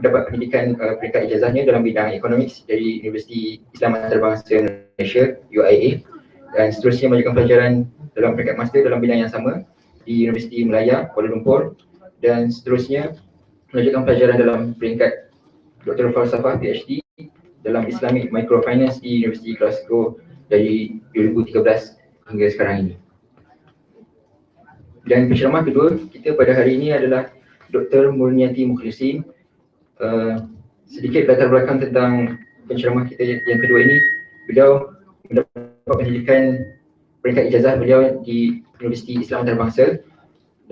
dapat pendidikan peringkat ijazahnya dalam bidang ekonomi dari Universiti Islam Antarabangsa Indonesia UIA, dan seterusnya melanjutkan pelajaran dalam peringkat master dalam bidang yang sama di Universiti Malaya Kuala Lumpur, dan seterusnya melanjutkan pelajaran dalam peringkat Dr. Falsafah PhD dalam Islamic Microfinance di Universiti Glasgow dari 2013 hingga sekarang ini. Dan penceramah kedua kita pada hari ini adalah Dr. Murniati Mukhlisin. Sedikit latar belakang tentang penceramah kita yang kedua ini. Beliau mendapat pendidikan peringkat ijazah beliau di Universiti Islam Antarabangsa,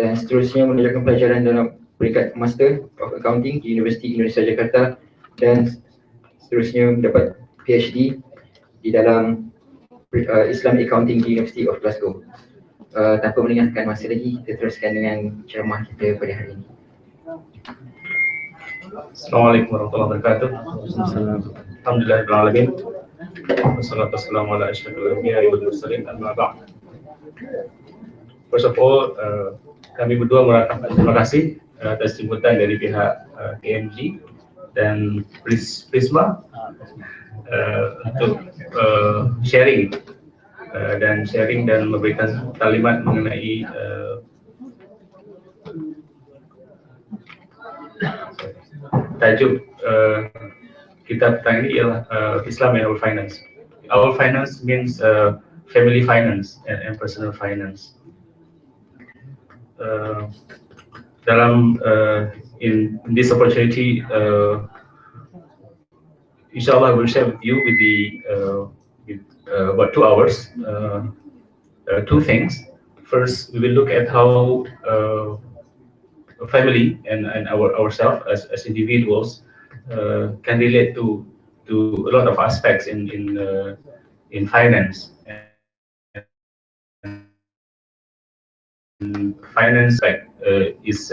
dan seterusnya melanjutkan pelajaran dalam peringkat Master of Accounting di Universiti Indonesia Jakarta, dan seterusnya mendapat PhD di dalam Islamic Accounting di University of Glasgow. Tanpa melengahkan masa lagi, kita teruskan dengan ceramah kita pada hari ini. Assalamualaikum warahmatullahi wabarakatuh. Alhamdulillahirrahmanirrahim. Wassalatu wassalamu ala asyrafil anbiya'i wal mursalin, amma ba'd. First of all, kami berdua mengatakan terima kasih atas jemputan dari pihak KMG dan Prisma untuk sharing dan memberikan kalimat mengenai tajuk kitab kita ini ialah Islam and Our Finance. Our finance means family finance and personal finance. In this opportunity, inshallah, we'll share with you with about 2 hours, 2 things. First, we will look at how family and ourselves as individuals can relate to a lot of aspects in finance. And finance is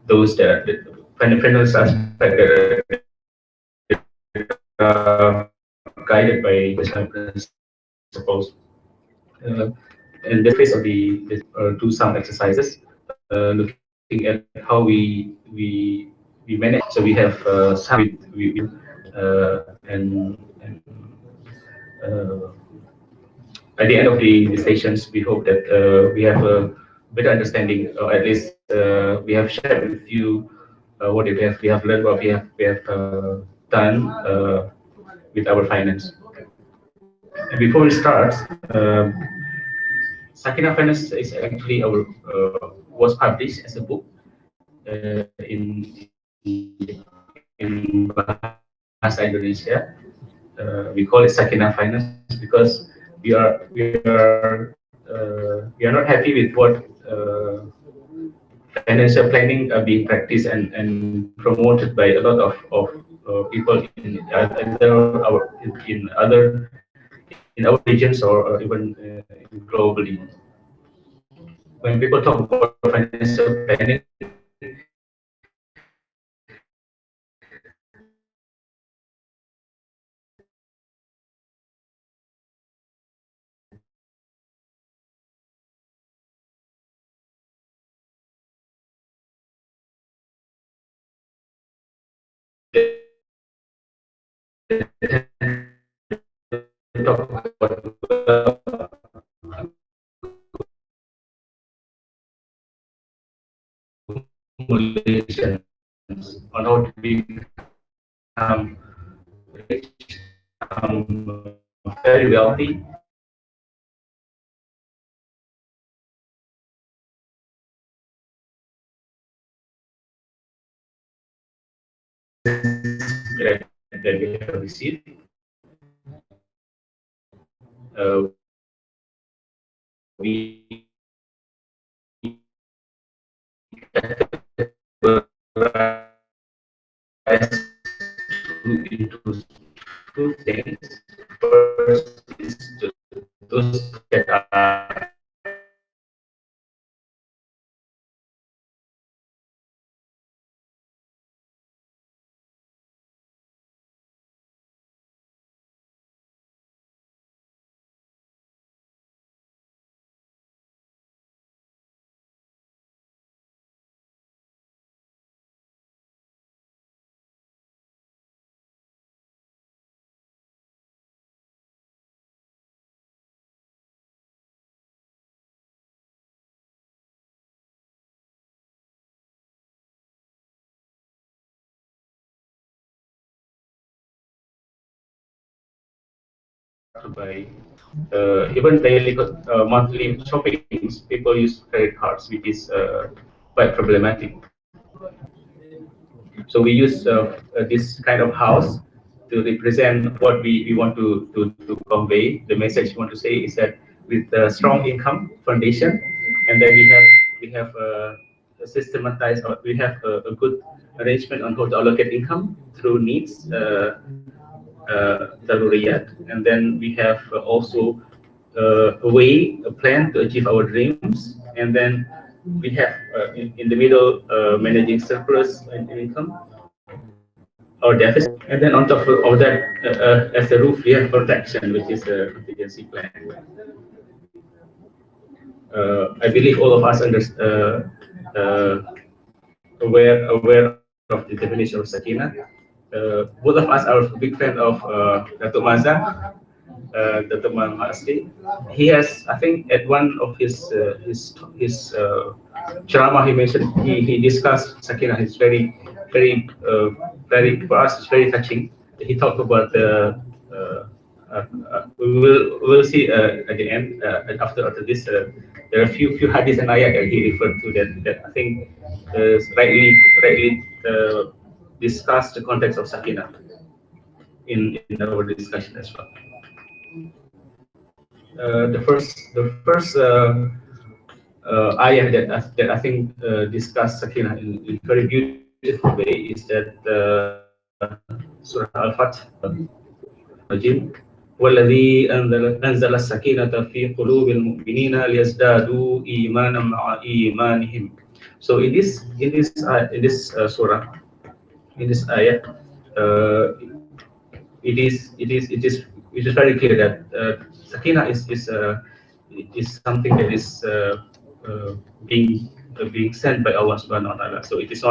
those that the financial aspect that are guided by Islamic principles. In the face of do some exercises looking at how we manage. So we have some at the end of the sessions, we hope that we have a better understanding, or at least we have shared with you what we have learned, what we have done with our finance. And before we start, Sakinah Finance is actually was published as a book in Bahasa Indonesia. We call it Sakinah Finance because we are not happy with what financial planning are being practiced and promoted by a lot of people in our regions or even globally. When people talk about financial planning, talk about on how to become rich, very wealthy. That we have received. We into 2 things. First is those that are to buy. Even daily monthly shoppings, people use credit cards, which is quite problematic. So we use this kind of house to represent what we want to convey. The message we want to say is that with a strong income foundation, and then we have a systematized, or we have a good arrangement on how to allocate income through needs, daruriyat, and then we have also a plan to achieve our dreams, and then we have in the middle managing surplus and income or deficit, and then on top of that, as a roof, we have protection, which is a contingency plan. I believe all of us aware of the definition of sakinah. Both of us are a big fan of Datuk Maza, Datuk Mahathir. He has, I think, at one of his ceramah, he mentioned he discussed sakinah. It's very for us, it's very touching. He talked about the we'll see at the end after this. There are a few hadiths and ayat that he referred to that I think rightly discuss the context of sakinah in our discussion as well. The first ayah that I think discuss sakinah in very beautiful way is that Surah Al-Fath, وَالَّذِي أَنزَلَ السَّكِينَةَ فِي قُلُوبِ الْمُؤْمِنِينَ لِيَزْدَادُوا إِيمَانًا مَعَ إِيمَانِهِمْ. So in this surah, in this ayah, it is very clear that sakinah is something that is being sent by Allah Subhanahu wa Taala. So it is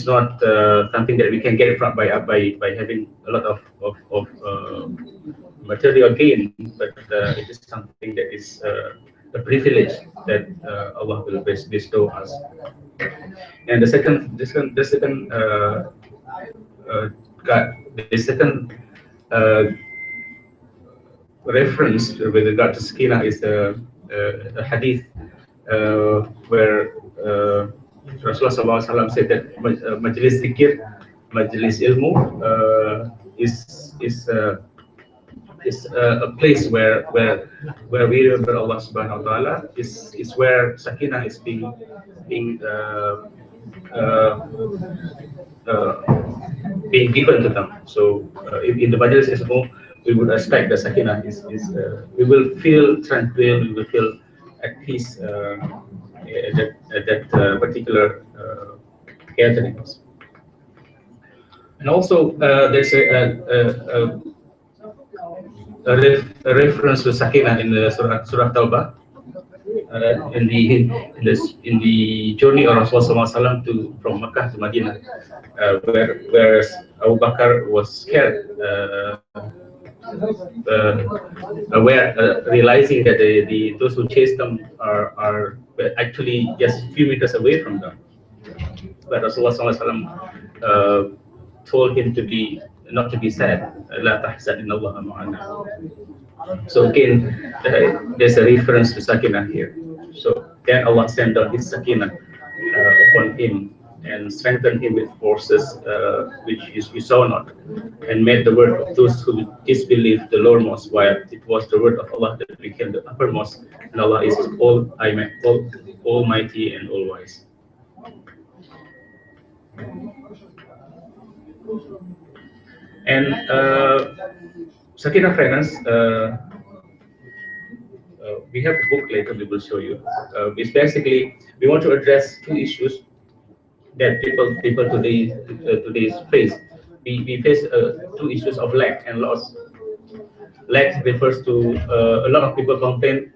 not something that we can get from by having a lot of material gain, but it is something that is a privilege that Allah will bestow us. And the second reference with regard to sakinah is a hadith where Rasulullah SAW said that majlis zikir, majlis ilmu is a place where we remember Allah Subhanahu wa Taala, is where sakinah is being given to them. So in the majlis ilmu, we would expect that sakinah is we will feel tranquil, we will feel at peace at that particular gatherings. And also there's a reference to sakinah in the Surah Taubah, in the journey of Rasulullah SAW from Makkah to Madinah, where Abu Bakr was scared, realizing that those who chased them are actually just a few meters away from them. But Rasulullah SAW told him not to be sad. La tahzan, inna Allaha ma'ana. So again, there's a reference to sakinah here. So then Allah sent down His sakinah upon him and strengthened him with forces which you saw not, and made the word of those who disbelieved the lowermost, while it was the word of Allah that became the uppermost. And Allah is almighty and all wise. And sakinah friends, we have a book later we will show you. It's basically, we want to address two issues that people today face. We face two issues of lack and loss. Lack refers to a lot of people complain.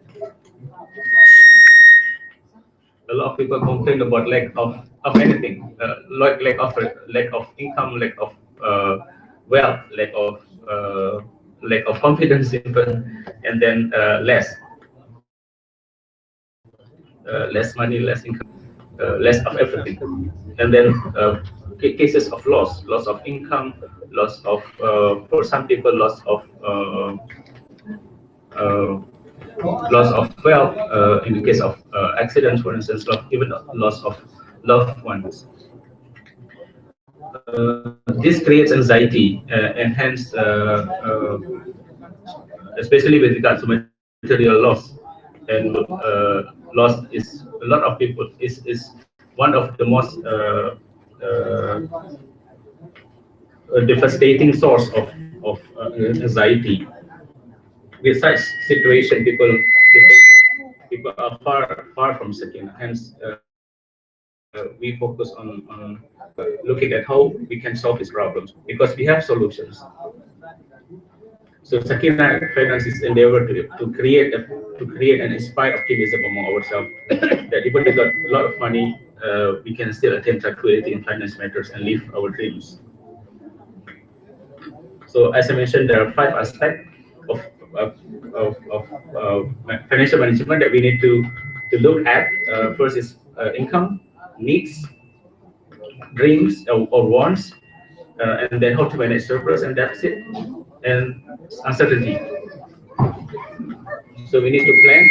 A lot of people complain about lack of anything, lack of income, lack of wealth, lack of confidence, even, and then less money, less income, less of everything, and then cases of loss of income, loss of for some people loss of wealth, in the case of accidents, for instance, even loss of loved ones. This creates anxiety, and hence, especially with regard to material loss, and loss is a lot of people is one of the most devastating source of anxiety. With such situation, people are far from Sakina. Hence, we focus on looking at how we can solve these problems, because we have solutions. So Sakina Finance is endeavor to create and inspire optimism among ourselves that even we got a lot of money, we can still attain tranquility in finance matters and live our dreams. So as I mentioned, there are 5 aspects of financial management that we need to look at. First is income, needs, dreams or wants, and then how to manage surplus and deficit, and uncertainty. So we need to plan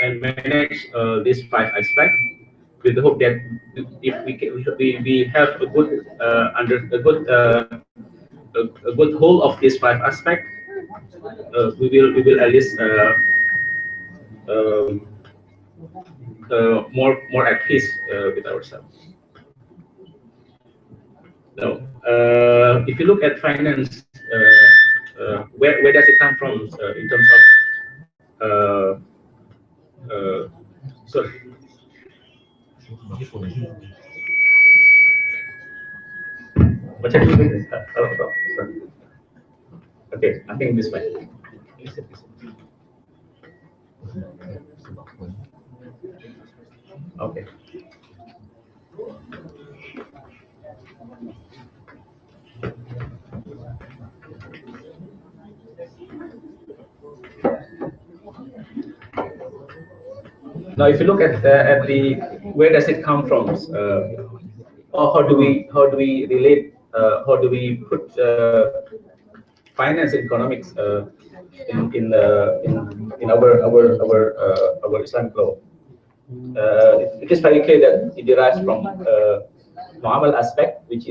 and manage these 5 aspects with the hope that if we have a good a good whole of these 5 aspects, we will at least more at peace with ourselves. Now, if you look at finance, where does it come from in terms of sorry. Okay, I think this way. Okay. Now, if you look at the where does it come from, or how do we relate, how do we put finance and economics in our Islamic law? It is very clear that it derives from muamal aspect, which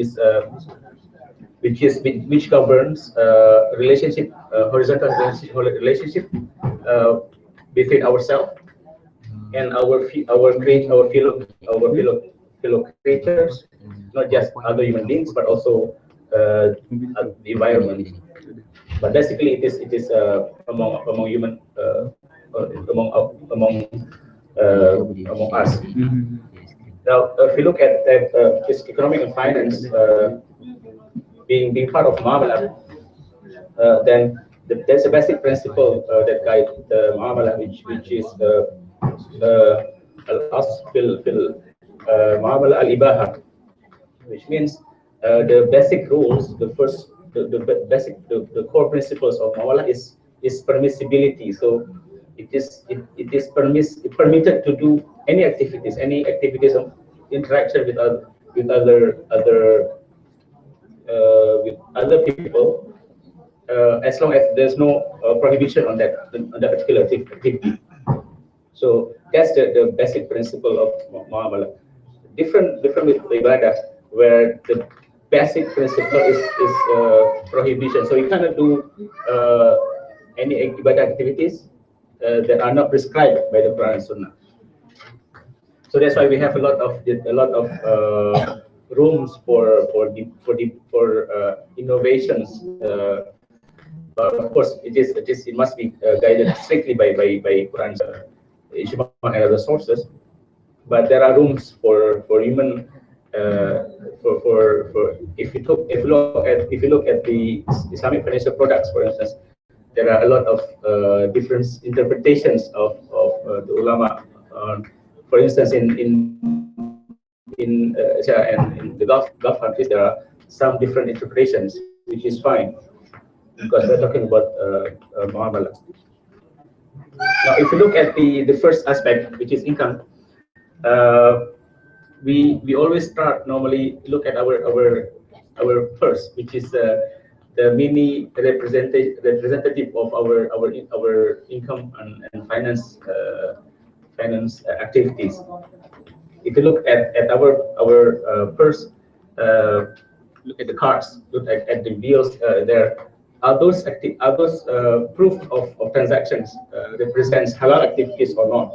governs relationship, horizontal relationship between ourselves and our fellow creatures, not just other human beings, but also the environment. But basically, it is among human among us. Now, if you look at this economic and finance being part of muamalah, then there's a basic principle that guides the muamalah, which is muamalah al-ibaha, which means the basic rules, the core principles of muamalah is permissibility. So it is permitted to do any activities of interaction with other people, as long as there's no prohibition on that particular activity. So that's the basic principle of muamalah. Different with ibadah, where the basic principle is prohibition. So you cannot do any ibadah activities that are not prescribed by the Quran and Sunnah. So that's why we have a lot of rooms for innovations. But of course, it must be guided strictly by Quran, Ijma, and other sources. But there are rooms for human if you look at the Islamic financial products, for instance, there are a lot of different interpretations of the ulama. For instance, in Asia and in the Gulf countries, there are some different interpretations, which is fine, because we're talking about muamalah. Now, if you look at the first aspect, which is income, we always normally look at our purse, which is the mini representative of our income and finance activities. If you look at our purse, look at the cards, look at the bills, there are those proof of transactions represents halal activities or not?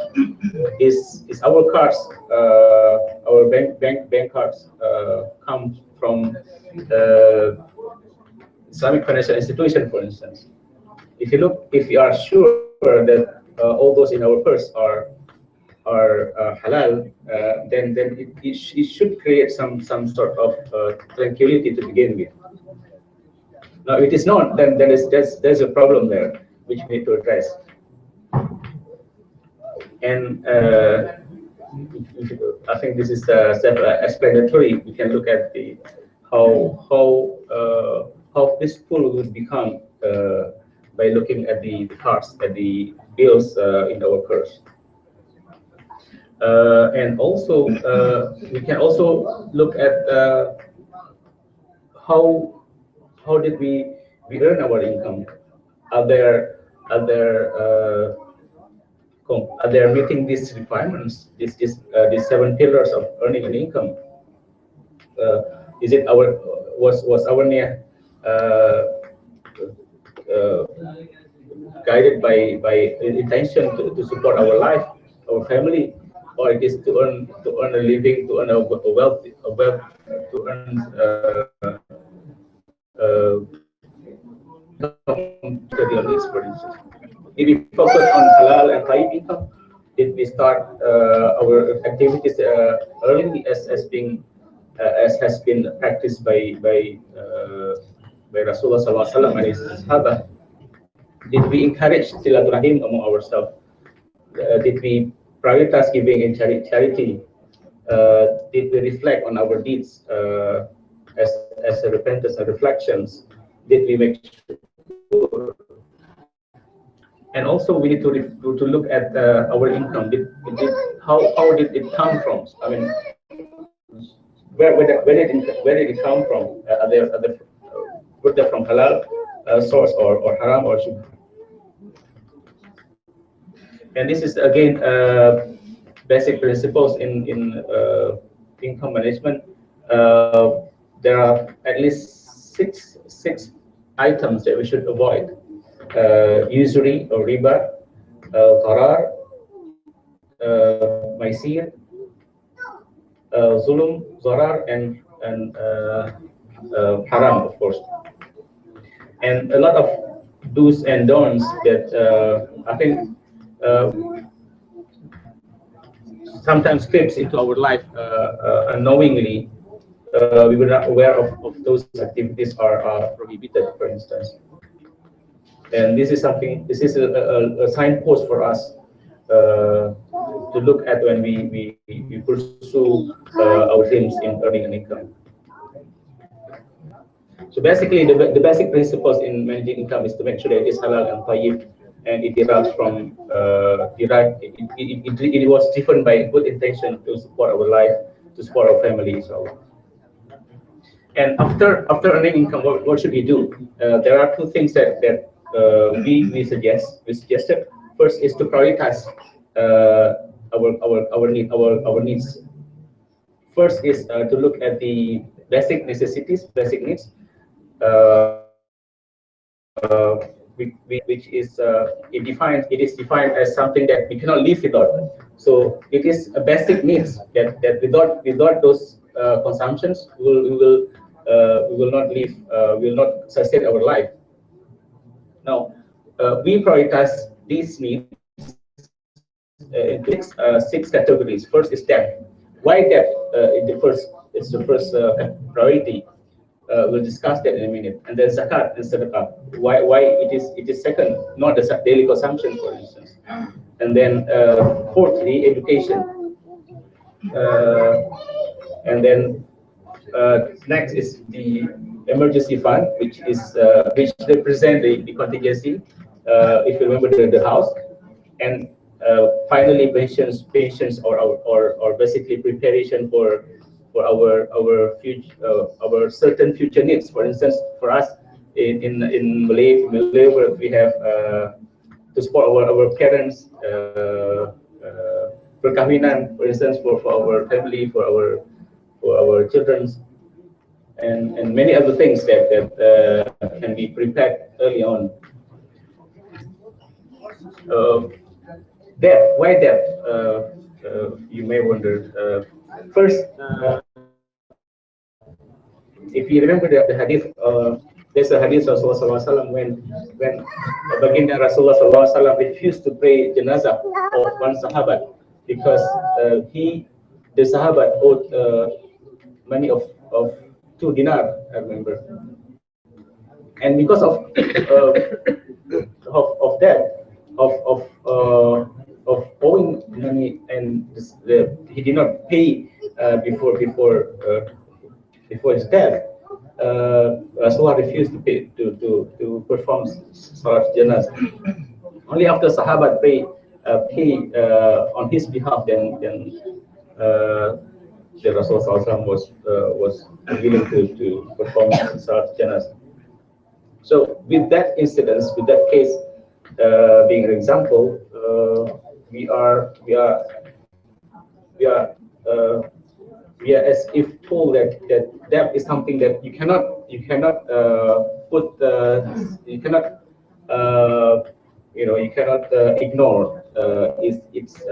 Is our cards, our bank cards come from Islamic financial institution, for instance? If you are sure that all those in our purse are halal, then it should create some sort of tranquility to begin with. Now, if it is not, then there's a problem there which we need to address. And I think this is self-explanatory. We can look at the how this pool would become by looking at the cards, at the bills in our purse. And also, we can also look at how did we earn our income? Are there meeting these requirements? These 7 pillars of earning an income? Is it was our niyyah guided by intention to support our life, our family, or it is to earn a living, to earn a wealth, to earn material needs, for instance. If we focus on halal and tayyib income, did we start our activities early as has been practiced by Rasulullah SAW and his Sahaba? Did we encourage silaturahim among ourselves? Did we prioritize giving in charity? Did we reflect on our deeds as a repentance and reflections? Did we make sure? And also we need to look at our income. How did it come from? I mean, where did it come from? Were they from halal source or haram or shubha? And this is again basic principles in income management. There are at least six items that we should avoid: usury or riba, qarar, maisir, zulum, zarar, and haram, of course. And a lot of do's and don'ts that I think sometimes creeps into our life unknowingly. We were not aware of those activities are prohibited, for instance. And this is something. This is a signpost for us to look at when we pursue our dreams in earning an income. So basically, the basic principles in managing income is to make sure that it is halal and tayyib, and it derives from it was driven by good intention to support our life, to support our family. So, and after earning income, what should we do? There are two things that we suggested. First is to prioritize our needs. First is to look at the basic necessities, basic needs, which is it is defined as something that we cannot live without. So it is a basic needs that without those consumptions we will not live, we will not sustain our life. Now we prioritize these needs in six categories. First is debt. Why debt? It's the first priority. We'll discuss that in a minute. And then zakat and sadaqah. Why it is second, not the daily consumption, for instance. And then fourthly, education. And then next is the emergency fund, which represent the contingency, if you remember the house. And finally, pensions or basically preparation for our future, our certain future needs. For instance, for us, in Malay we have to support our parents, perkahwinan, for instance, for our family, for our children, and many other things that can be prepared early on. Debt, why debt? You may wonder. First, if you remember the hadith, there's a hadith of Rasulullah SAW when baginda Rasulullah SAW refused to pray janazah of one sahabat because the sahabat owed money of 2 dinar, I remember, and because of that, of owing money, and he did not pay before his death. Rasulullah refused to pay to perform salat janazah. Only after sahabat pay on his behalf, then the Rasulullah was willing to perform salat janazah. So with that incident, with that case being an example, we are as if told that debt is something that you cannot ignore its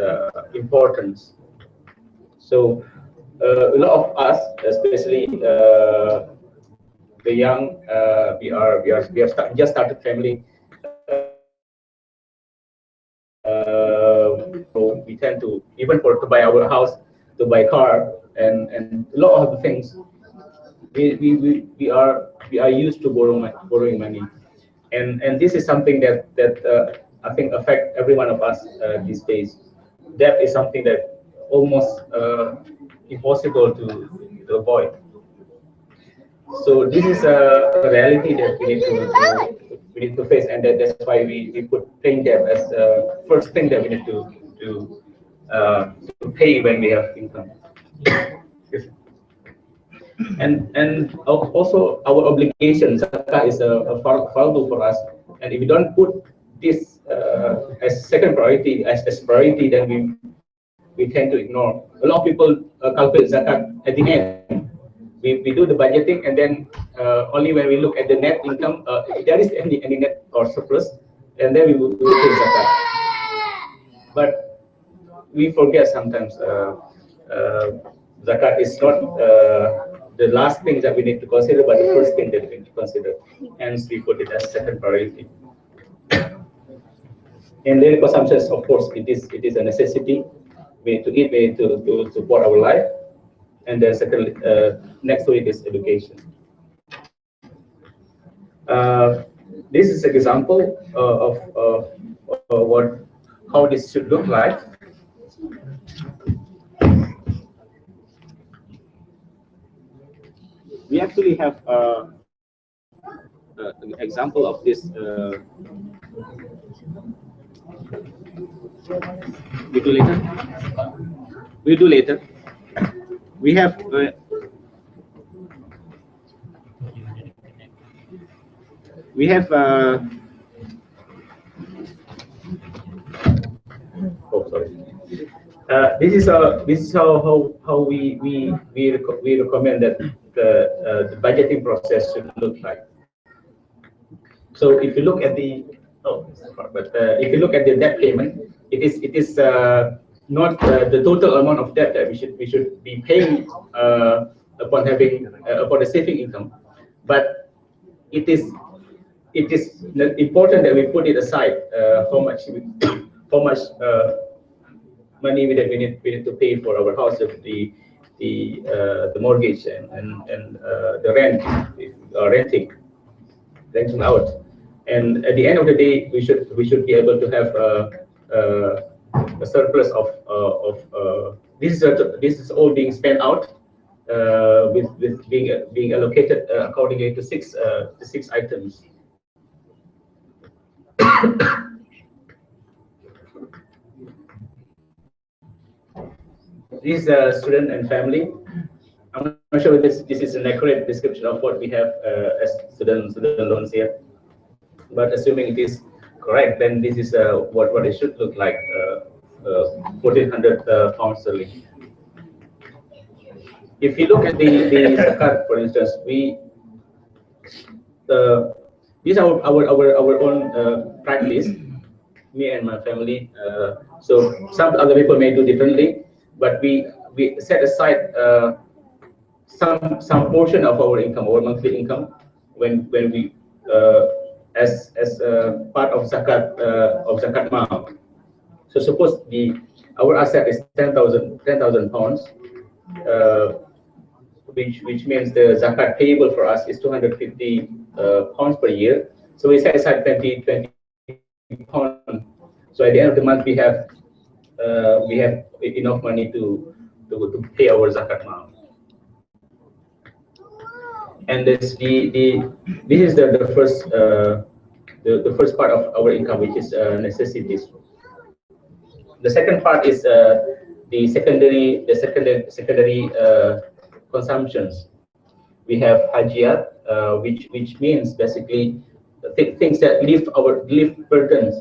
importance. So a lot of us, especially the young, we have just started family. So we tend to, even to buy our house, to buy car, and a lot of the things, we are used to borrowing money, and this is something that I think affect every one of us these days. Debt is something that almost impossible to avoid. So this is a reality that we need to face, and that's why we put paying debt as the first thing that we need to pay when we have income. And also our obligation, zakah is a fardu for us, and if we don't put this as second priority, as priority, then we tend to ignore. A lot of people calculate zakat at the end. We do the budgeting, and then only when we look at the net income, if there is any net or surplus, and then we will pay zakat. But we forget sometimes zakat is not the last thing that we need to consider, but the first thing that we need to consider. Hence, we put it as second priority. And daily consumption, of course, it is a necessity. We need to eat, we need to support our life. And the second, next to it is education. This is an example of how this should look like. We actually have an example of this. We do later. We do later. We have. We have. Oh, sorry. This is how we recommend that the budgeting process should look like. So if you look at the if you look at the debt payment, it is not the total amount of debt that we should be paying upon the saving income, but it is important that we put it aside how much money we need to pay for our house, the mortgage and the rent, renting out. And at the end of the day, we should be able to have a surplus of this is all being spent out with being allocated accordingly to six items. This is student and family. I'm not sure if this is an accurate description of what we have as student loans here, but assuming it is correct, then this is what it should look like, 1,400 pounds sterling. If you look at the zakat, for instance, these are our own practice, me and my family. So some other people may do differently, but we set aside some portion of our income, our monthly income, when we as part of zakat mal. So suppose our asset is 10,000 pounds, which means the zakat payable for us is 250 pounds per year. So we set aside 20 pounds. So at the end of the month, we have enough money to pay our zakat mal. And this is the first part of our income, which is necessities. The second part is the secondary consumptions. We have hajiyat, which means basically things that lift burdens,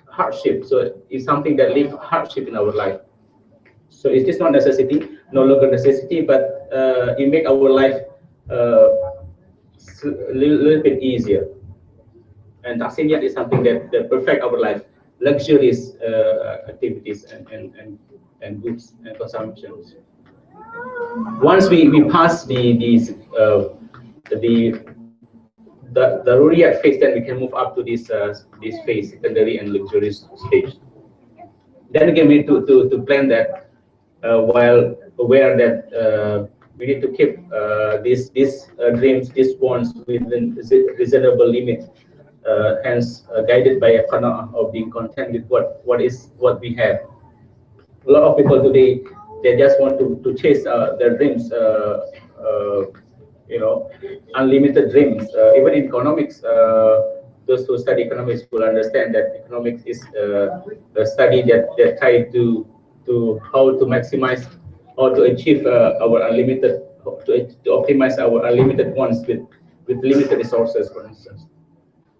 hardship. So it's something that lift hardship in our life. So it is not necessity, no longer necessity, but it make our life a little bit easier. And tahsiniyat is something that perfect our life, luxurious activities and goods and consumptions. Once we pass the ruriyat phase, then we can move up to this phase, secondary and luxurious stage. Then again, we need to plan that while aware that we need to keep these dreams, these wants within reasonable limit. Hence, guided by a qana'ah of being content with what we have. A lot of people today, they just want to chase their dreams, unlimited dreams. Even in economics, those who study economics will understand that economics is a study that try to how to maximize or to achieve our unlimited, to optimize our unlimited wants with limited resources, for instance.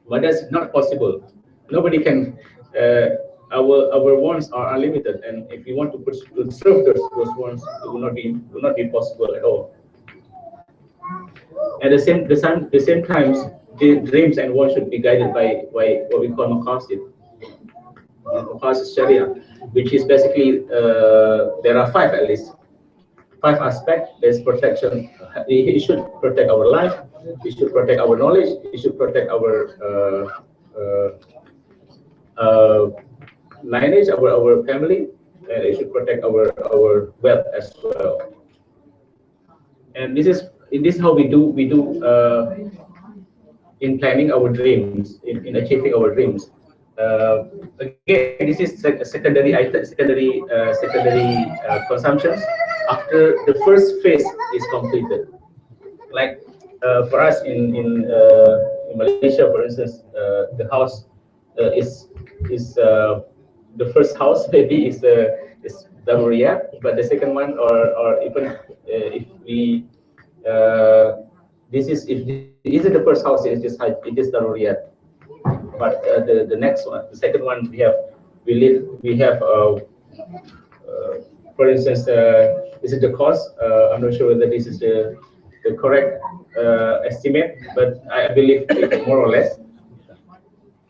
But that's not possible. Nobody can. Our wants are unlimited, and if we want to serve those wants, it will not be possible at all. At the same time, the dreams and wants should be guided by what we call maqasid. Maqasid Sharia, which is basically there are five aspects. There's protection. It should protect our life. It should protect our knowledge. It should protect our lineage, our family, and it should protect our wealth as well. And this is how we do in planning our dreams, in achieving our dreams. Again, this is secondary consumptions after the first phase is completed. Like for us in Malaysia, for instance, the house is the first house maybe is daruriyat, but the second one, or even if we this is the first house, it is daruriyat. But the next one, the second one, we have for instance, this is the cost. I'm not sure whether this is the correct estimate, but I believe it's more or less.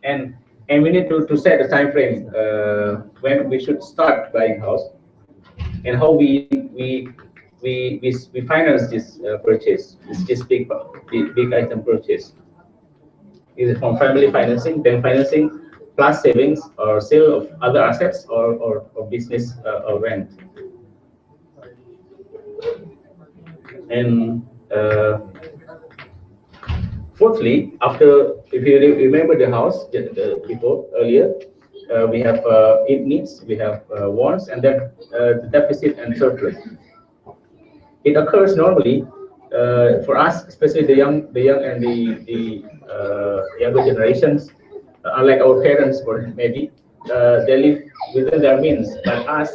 And we need to set a time frame when we should start buying house, and how we finance this purchase, this big item purchase. Is it from family financing, bank financing, plus savings, or sale of other assets, or business or rent? And fourthly, after, if you remember the house before earlier, we have needs, we have wants, and then the deficit and surplus. It occurs normally for us, especially the young and the younger generations, unlike our parents, maybe they live within their means. But us,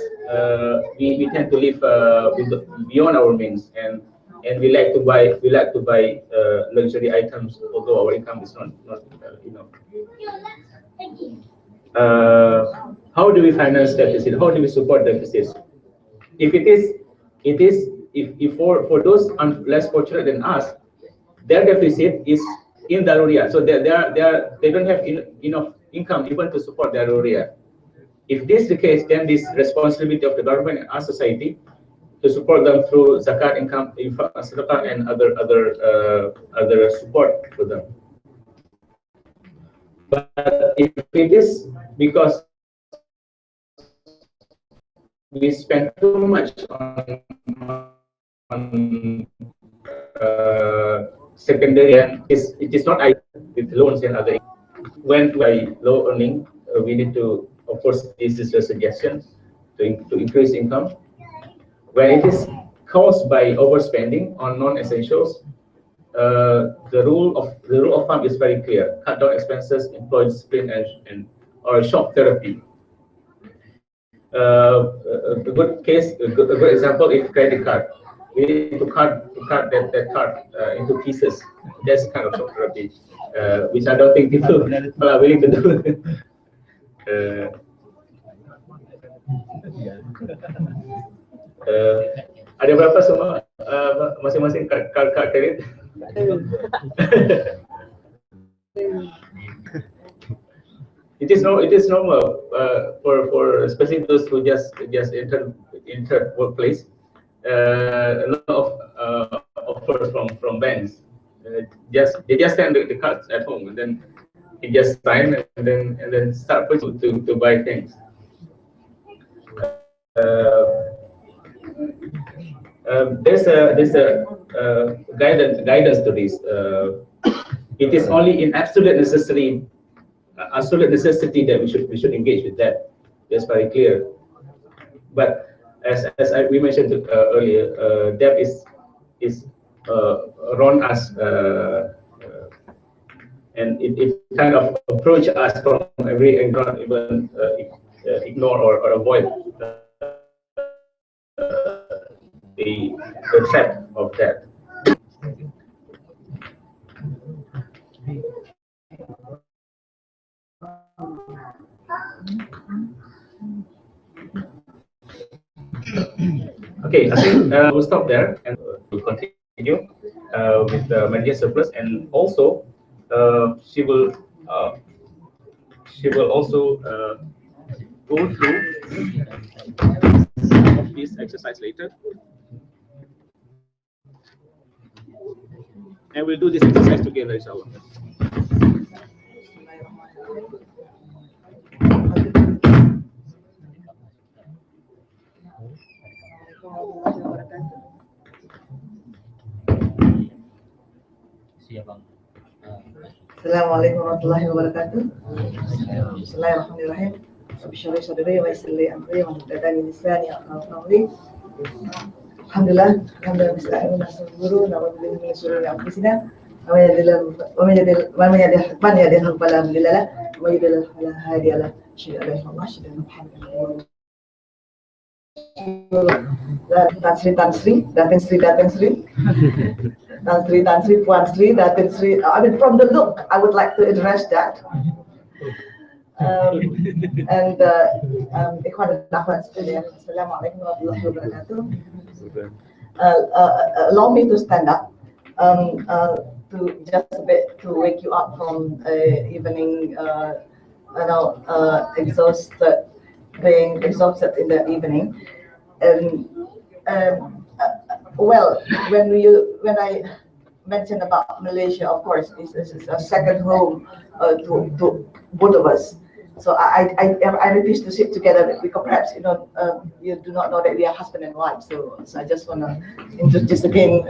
we tend to live beyond our means, and we like to buy luxury items, although our income is not enough. How do we finance deficit? How do we support deficits? If for those less fortunate than us, their deficit is in daruriyat, so they don't have enough income even to support their daruriyat. If this is the case, then this responsibility of the government and our society to support them through zakat, income, sadaqah, and other support for them. But if it is because we spend too much on secondary, and it is not with loans and other. When by low earning, we need to, of course, this is a suggestion to increase income. When it is caused by overspending on non-essentials, the rule of thumb is very clear: cut down expenses, employ discipline, or shock therapy. A good example is credit card. We need to cut that card into pieces. That's kind of shock therapy, which I don't think people are willing to do. Ada berapa semua masing-masing card kredit? It is normal for especially those who just entered workplace. A lot of offers from banks. They just send the cards at home, and then you just sign and then start to buy things. There's a guidance to this. It is only in absolute necessity that we should engage with that. That's very clear. But as we mentioned earlier, debt is around us, and it kind of approach us from every angle, even ignore or avoid the threat of that. Okay, I think we'll stop there and we'll continue with the manager surplus, and also she will also go through some of this exercise later, and we'll do this exercise together, inshallah. Assalamualaikum warahmatullahi wabarakatuh. Bismillahirrahmanirrahim. Bismillah sadri wa yassir amri wa hlul lisani yafqahu qawli. Alhamdulillah, bismillahirrahmanirrahim. Na'udzubillahi min shururi anfusina wa min yahdihillahu fala mudilla lahu wa man yudlil fala hadiya lahu. Asyhadu an la ilaha illallah wa asyhadu anna Muhammadan Tan Sri, Puan Sri, Datin Sri. I mean, from the look, I would like to address that. And Ikhwan and Akhwat sekalian, Assalamualaikum warahmatullahi wabarakatuh. Allow me to stand up to just a bit to wake you up from evening, being exhausted in the evening. Well, when I mentioned about Malaysia, of course, it's a second home to both of us. So I refuse to sit together because perhaps you do not know that we are husband and wife. So I just want to introduce again.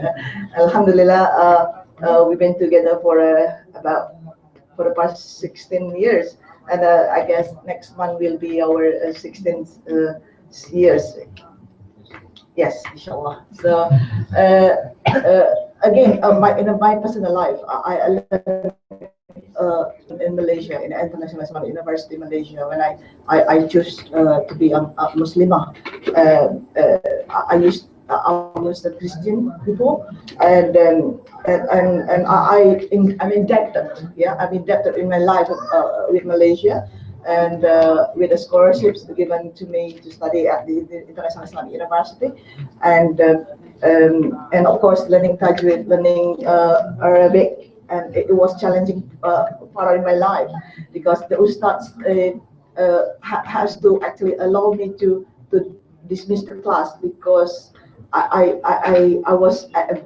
Alhamdulillah, we've been together for the past 16 years, and I guess next month will be our 16th years. Yes, inshallah. So again, in my personal life, I learned in Malaysia, in International Islamic University, Malaysia. When I chose to be a Muslimah, I was a Christian before, and I'm indebted. Yeah, I'm indebted in my life with Malaysia, and with the scholarships given to me to study at the International Islamic University, and of course learning Tajweed, learning Arabic, and it was challenging part in my life because the ustads has to actually allow me to dismiss the class because I was at a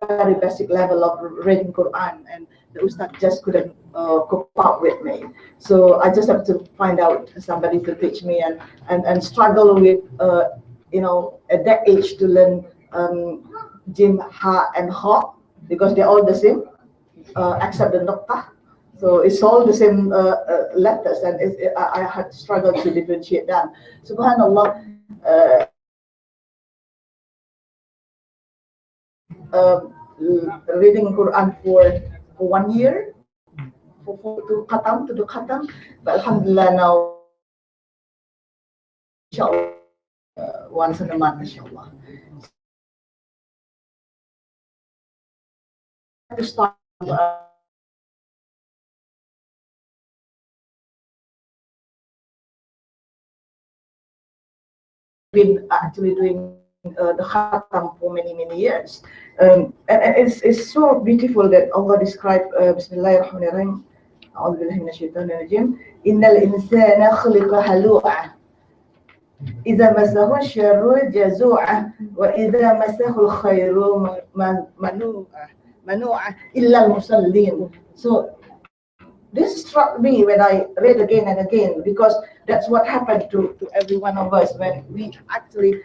very basic level of reading Quran, and the ustad just couldn't cope up with me. So I just have to find out somebody to teach me, and struggle with at that age to learn Jim, Ha, and Ha, because they're all the same except the Noktah. So it's all the same letters, and I had to struggle to differentiate them. Subhanallah. Reading Quran for 1 year, to do khatam, but alhamdulillah now, inshallah, once in a month, inshallah. To start been actually doing the khatam for many years, and it's so beautiful that Allah described Bismillahirrahmanirrahim. A'udzu billahi minasyaitonir rajim. Innal insana khuliqa halu'a. Idza massahu syarru jazu'a wa idza massahu khairu manu'a illa al-musallin. So this struck me when I read again and again, because that's what happened to every one of us when we actually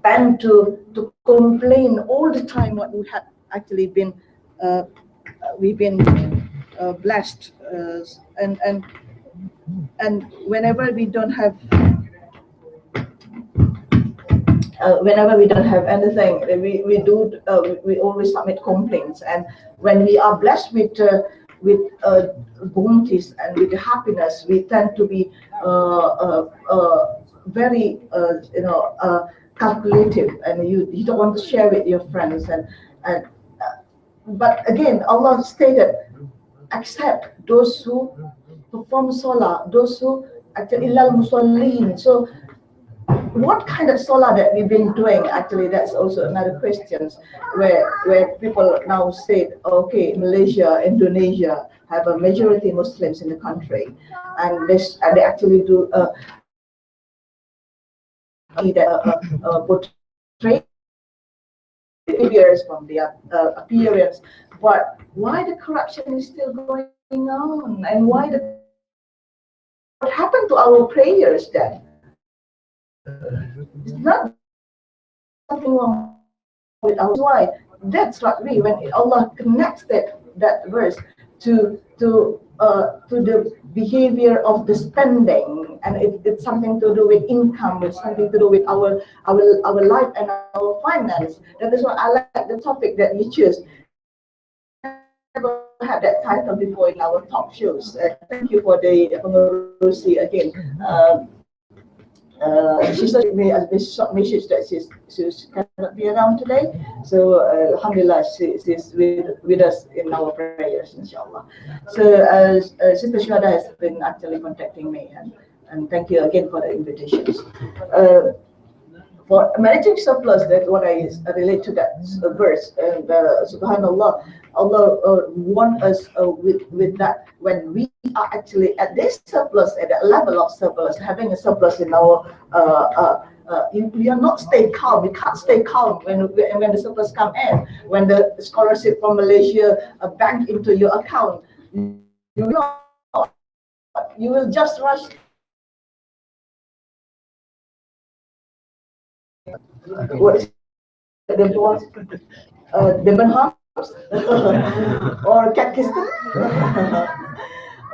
tend to complain all the time what we have actually been we've been blessed, and whenever we don't have anything, we always submit complaints. And when we are blessed with bounties and with the happiness, we tend to be very calculative, and you don't want to share with your friends, but again Allah stated, except those who perform salah, those who actually illal musallin. So what kind of salah that we've been doing, actually that's also another question, where people now say, okay, Malaysia, Indonesia have a majority Muslims in the country, and they actually do portray behaviors from the appearance, but why the corruption is still going on, and what happened to our prayers then? It's not something wrong with our. Why that's what we, when Allah connects that verse to the behavior of the spending, and it's something to do with income, it's something to do with our life and our finance. That is why I like the topic that you choose. Never had that title before in our talk shows. Thank you for the pengerusi again. She sent me a short message that she cannot be around today. So alhamdulillah, she's with us in our prayers, inshallah. So Sister Shariah has been actually contacting me, and thank you again for the invitations. For managing surplus, that's what I relate to that verse, and subhanallah, Allah want us with that, when we are actually at this surplus, at that level of surplus, having a surplus in our we are not stay calm. We can't stay calm when the surplus come in, when the scholarship from Malaysia bank into your account. You will just rush. What is the Birmingham or Pakistan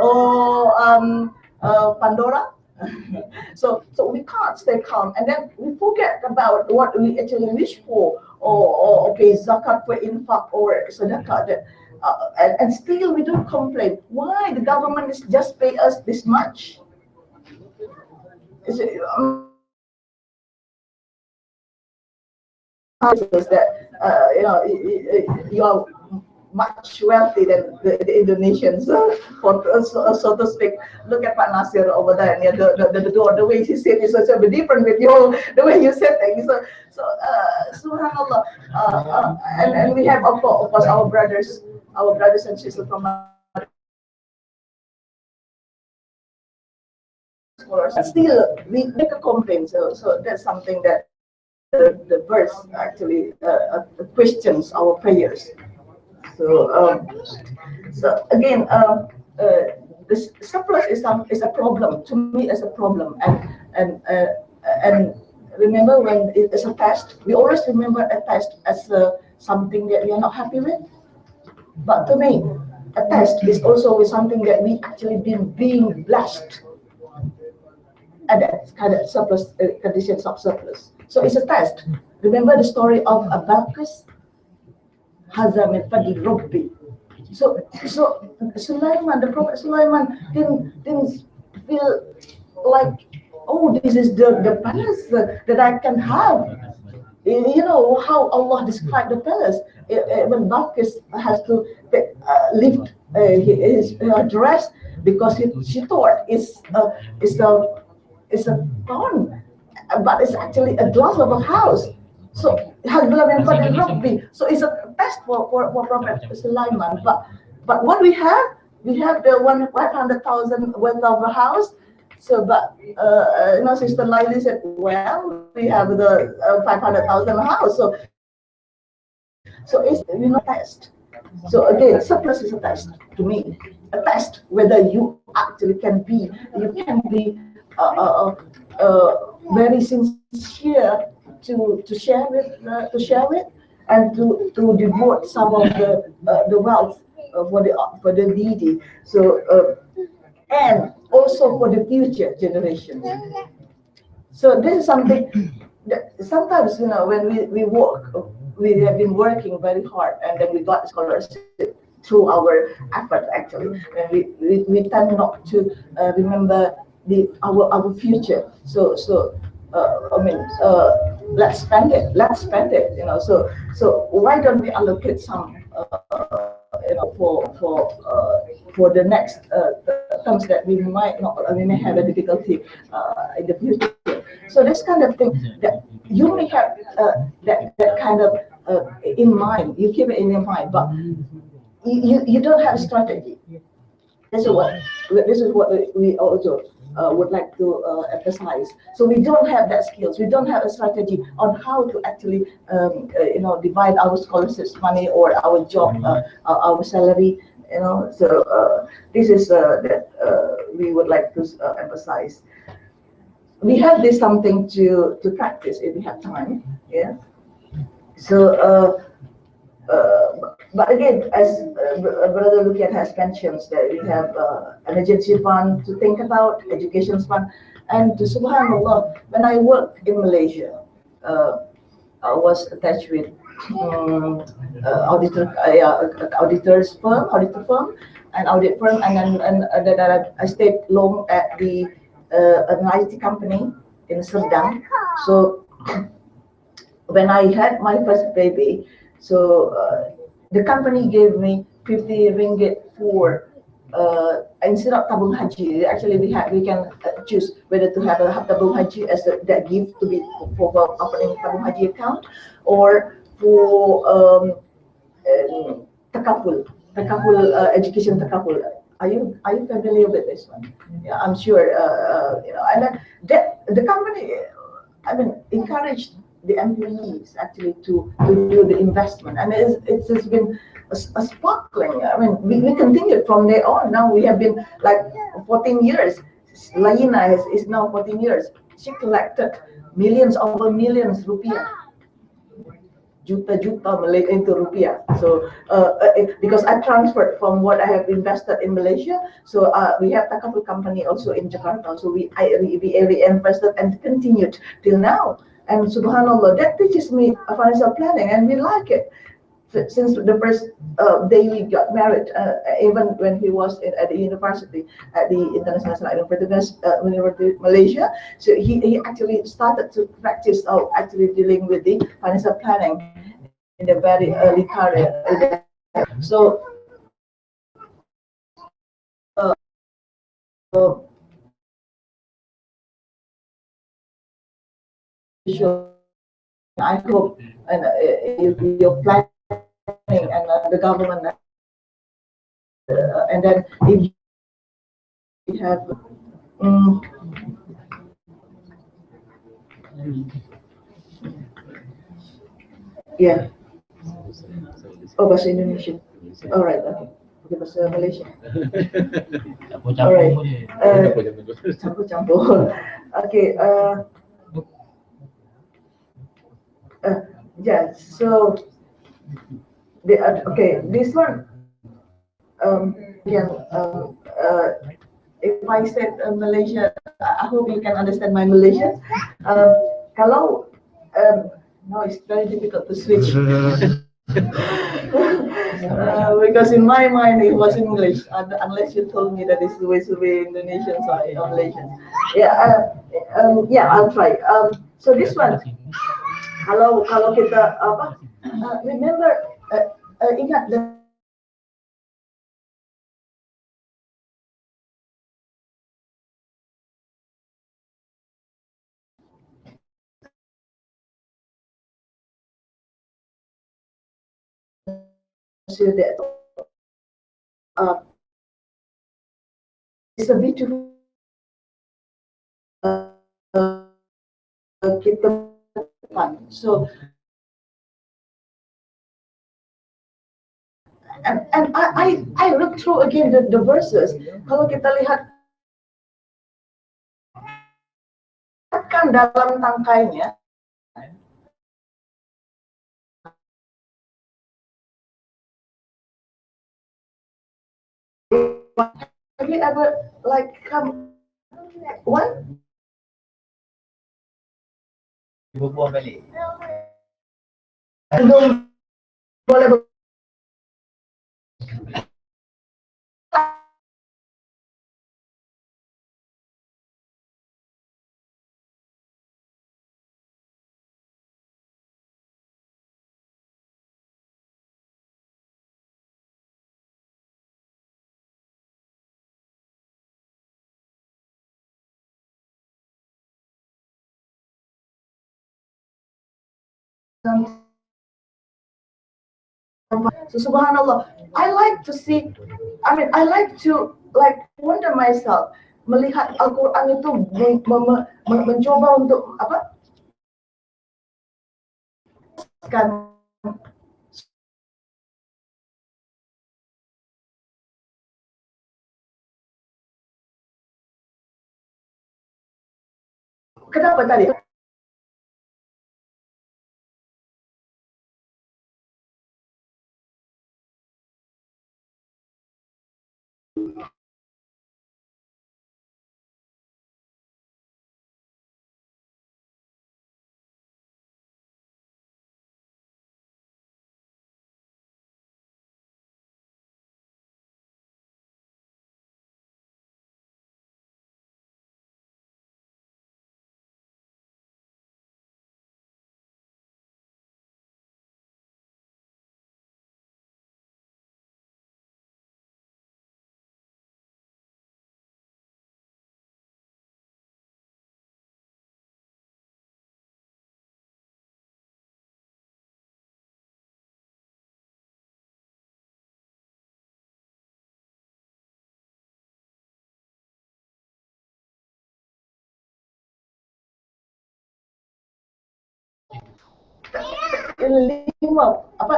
or Pandora? So we can't stay calm, and then we forget about what we actually wish for, or okay, zakat for infaq or sadaqah. That and still we don't complain. Why the government is just pay us this much? Is that you are much wealthy than the Indonesians, so to speak. Look at Pak Nasir over there near the door. The way he said is also different with the way you said things. So subhanallah, and we have of course our brothers and sisters from scholars. Still, we make a complaint. So that's something that the verse actually questions our prayers. So again, the surplus is a problem to me. As a problem, and remember when it's a test, we always remember a test as something that we are not happy with. But to me, a test is also something that we actually being blessed at that kind of surplus conditions of surplus. So it's a test. Remember the story of Balqis? Hadza min fadli Rabbi. So Sulaiman, the Prophet Sulaiman didn't feel like, oh, this is the palace that I can have. You know how Allah described the palace when Balqis has to lift his dress because she thought it's a pond, but it's actually a glass of a house. So so it's a test for Prophet Sulaiman. But what we have the 500,000 worth of a house. So, but Sister Laili said, well, we have the 500,000 house. So it's test. So again, surplus is a test to me. A test whether you actually can be very sincere to share it and to devote some of the wealth for the needy. So and also for the future generation. So this is something that sometimes when we work, we have been working very hard, and then we got scholarship through our effort actually, and we tend not to remember our future. So let's spend it. So why don't we allocate some for the next terms that we may have a difficulty in the future. So this kind of thing that you may have that kind of in mind, you keep it in your mind, but you don't have a strategy. This is what we also would like to emphasize. So we don't have that skills. We don't have a strategy on how to actually, divide our scholarships money or our job, our salary. So this is that we would like to emphasize. We have this something to practice if we have time. Yeah. So. But again, as Brother Luqyan has mentioned, that we have emergency fund to think about, education fund, and subhanallah, when I worked in Malaysia, I was attached with auditor firm, and then I stayed long at the an IT company in Serdang. So when I had my first baby, so the company gave me 50 ringgit for instead of tabung haji. Actually, we can choose whether to have a tabung haji as that gift to be for opening tabung haji account, or for takaful education takaful. Are you familiar with this one? Yeah, I'm sure. And then the company, encouraged the employees actually to do the investment, and it's been a sparkling. We continued from there on. Now we have been like 14 years. Laina is now 14 years. She collected millions over millions rupiah, juta into rupiah. So because I transferred from what I have invested in Malaysia, so we have a couple company also in Jakarta. So we invested and continued till now. And subhanallah, that teaches me financial planning, and we like it. since the first day we got married, even when he was at the university, at the International Islamic University Malaysia, so he actually started to practice actually dealing with the financial planning in a very early career. So I hope and your planning and the government, and then if you have yeah, bahasa Indonesia. Alright, okay. Bahasa Malaysia. Alright. Campur-campur. Okay. Yeah. So okay, this one. If I said Malaysia, I hope you can understand my Malaysian. Kalau no, it's very difficult to switch. Because in my mind it was English, unless you told me that it's supposed to be Indonesian or Malaysian. Yeah, yeah, I'll try. So this one, kalau kita apa? Remember, ingat the that it's a beautiful kita so and I look through again the verses. Kalau kita lihat kan dalam tangkainya have you ever like come what? Buang balik. Belum boleh so subhanallah, I like to see, I mean, I like to like wonder myself, melihat Al-Quran itu mencoba untuk apa? Kan kenapa tadi?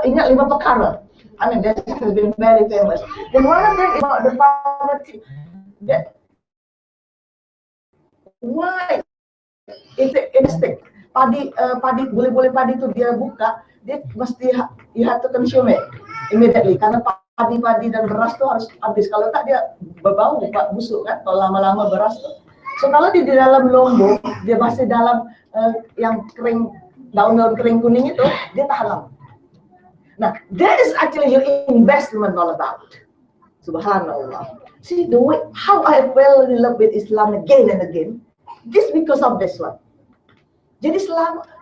Ingat 5 perkara. I mean, that has been very famous. And one of them is about the poverty. Why? It's a mistake. Padi boleh padi itu dia buka, dia mesti you have to consume it immediately. Karena padi dan beras itu harus habis. Kalau tak dia berbau, busuk kan. Kalau lama-lama beras tuh. So kalau di dalam lombok, dia masih dalam yang kering, daun-daun kering kuning itu, dia tahan lama. Now, that is actually your investment all about. Subhanallah. See the way how I fell in love with Islam again and again. Just because of this one. Jadi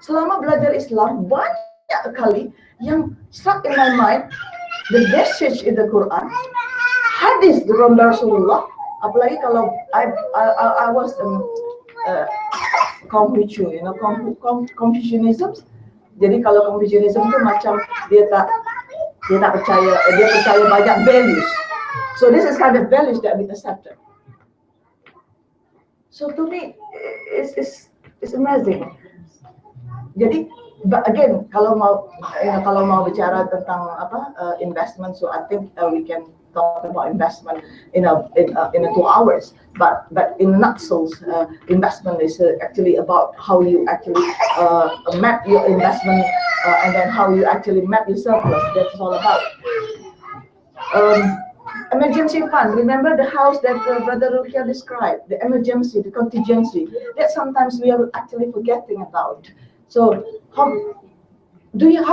selama belajar Islam banyak kali yang struck in my mind the message in the Quran, hadis from Rasulullah. Apalagi kalau I was Confucian, you know, Confucianism. Jadi kalau Confucianism itu macam dia tak percaya, dia percaya banyak values. So this is kind of values that we accepted. So to me, it's amazing. Jadi, but again, kalau mau bicara tentang investment, so I think we can talk about investment in a 2 hours. But in nutshell, investment is actually about how you actually map your investment and then how you actually map your surplus. That's all about. Emergency fund. Remember the house that Brother Luqyan described, the emergency, the contingency. That sometimes we are actually forgetting about. So, how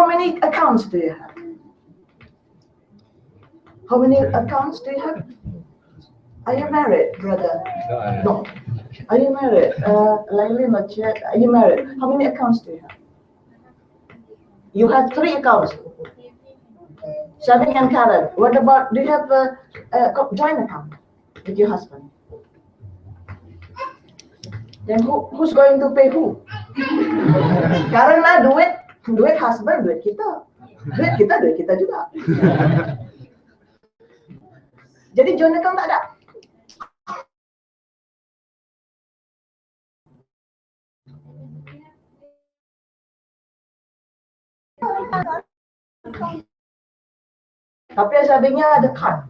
many accounts do you have? How many accounts do you have? Are you married, brother? No. Are you married? Lately not yet. Are you married? How many accounts do you have? You have 3 accounts. Saving and current. What about, do you have a joint account with your husband? Then who's going to pay who? Karena duit husband, duit kita juga. Jadi joint account tak ada. Tapi savingnya ada card.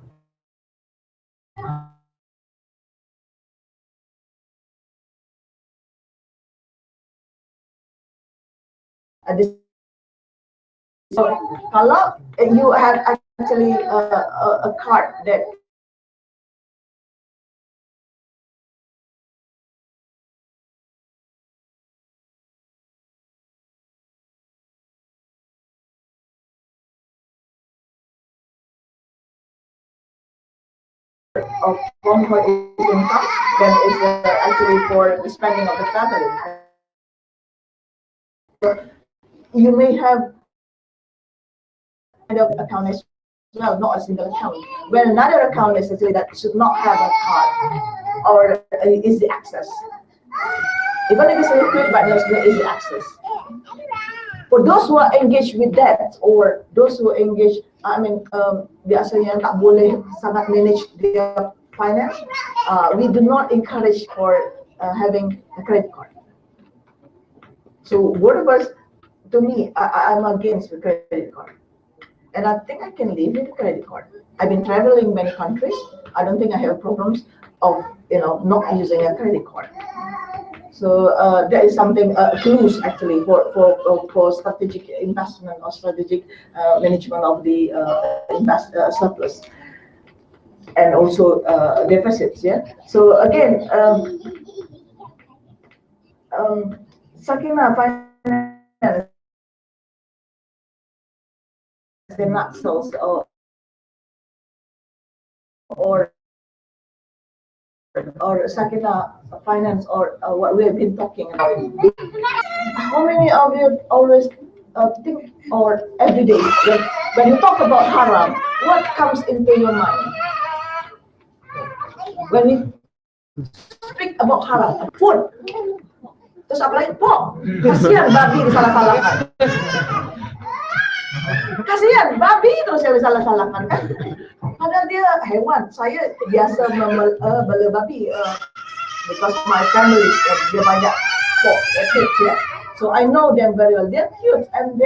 So kalau you have actually a card that of from her income, then is actually for the spending of the family. So you may have kind of account as well, not a single account. When another account is actually that should not have a card or easy access. Even if it's liquid, but there's no easy access. For those who are engaged with that, or those who are engaged, biasanya tak boleh sangat manage their finance, we do not encourage for having a credit card. So whatever, to me, I'm against the credit card. And I think I can live with a credit card. I've been traveling many countries. I don't think I have problems of not using a credit card. So that is something clues actually for strategic investment or strategic management of the surplus and also deficits. Yeah. So again, Sakina finance, the nutshell or Sakina finance or what we have been talking about. How many of you always think or every day when you talk about haram, what comes into your mind? When you speak about haram, food. Terus apa lagi? Kasihan babi disalah-salahkan. Kasihan babi terus yang disalah-salahkan kan? Padahal dia hewan. Saya biasa bela babi because my family dia banyak pork, pigs, yeah. So I know them very well. They're cute and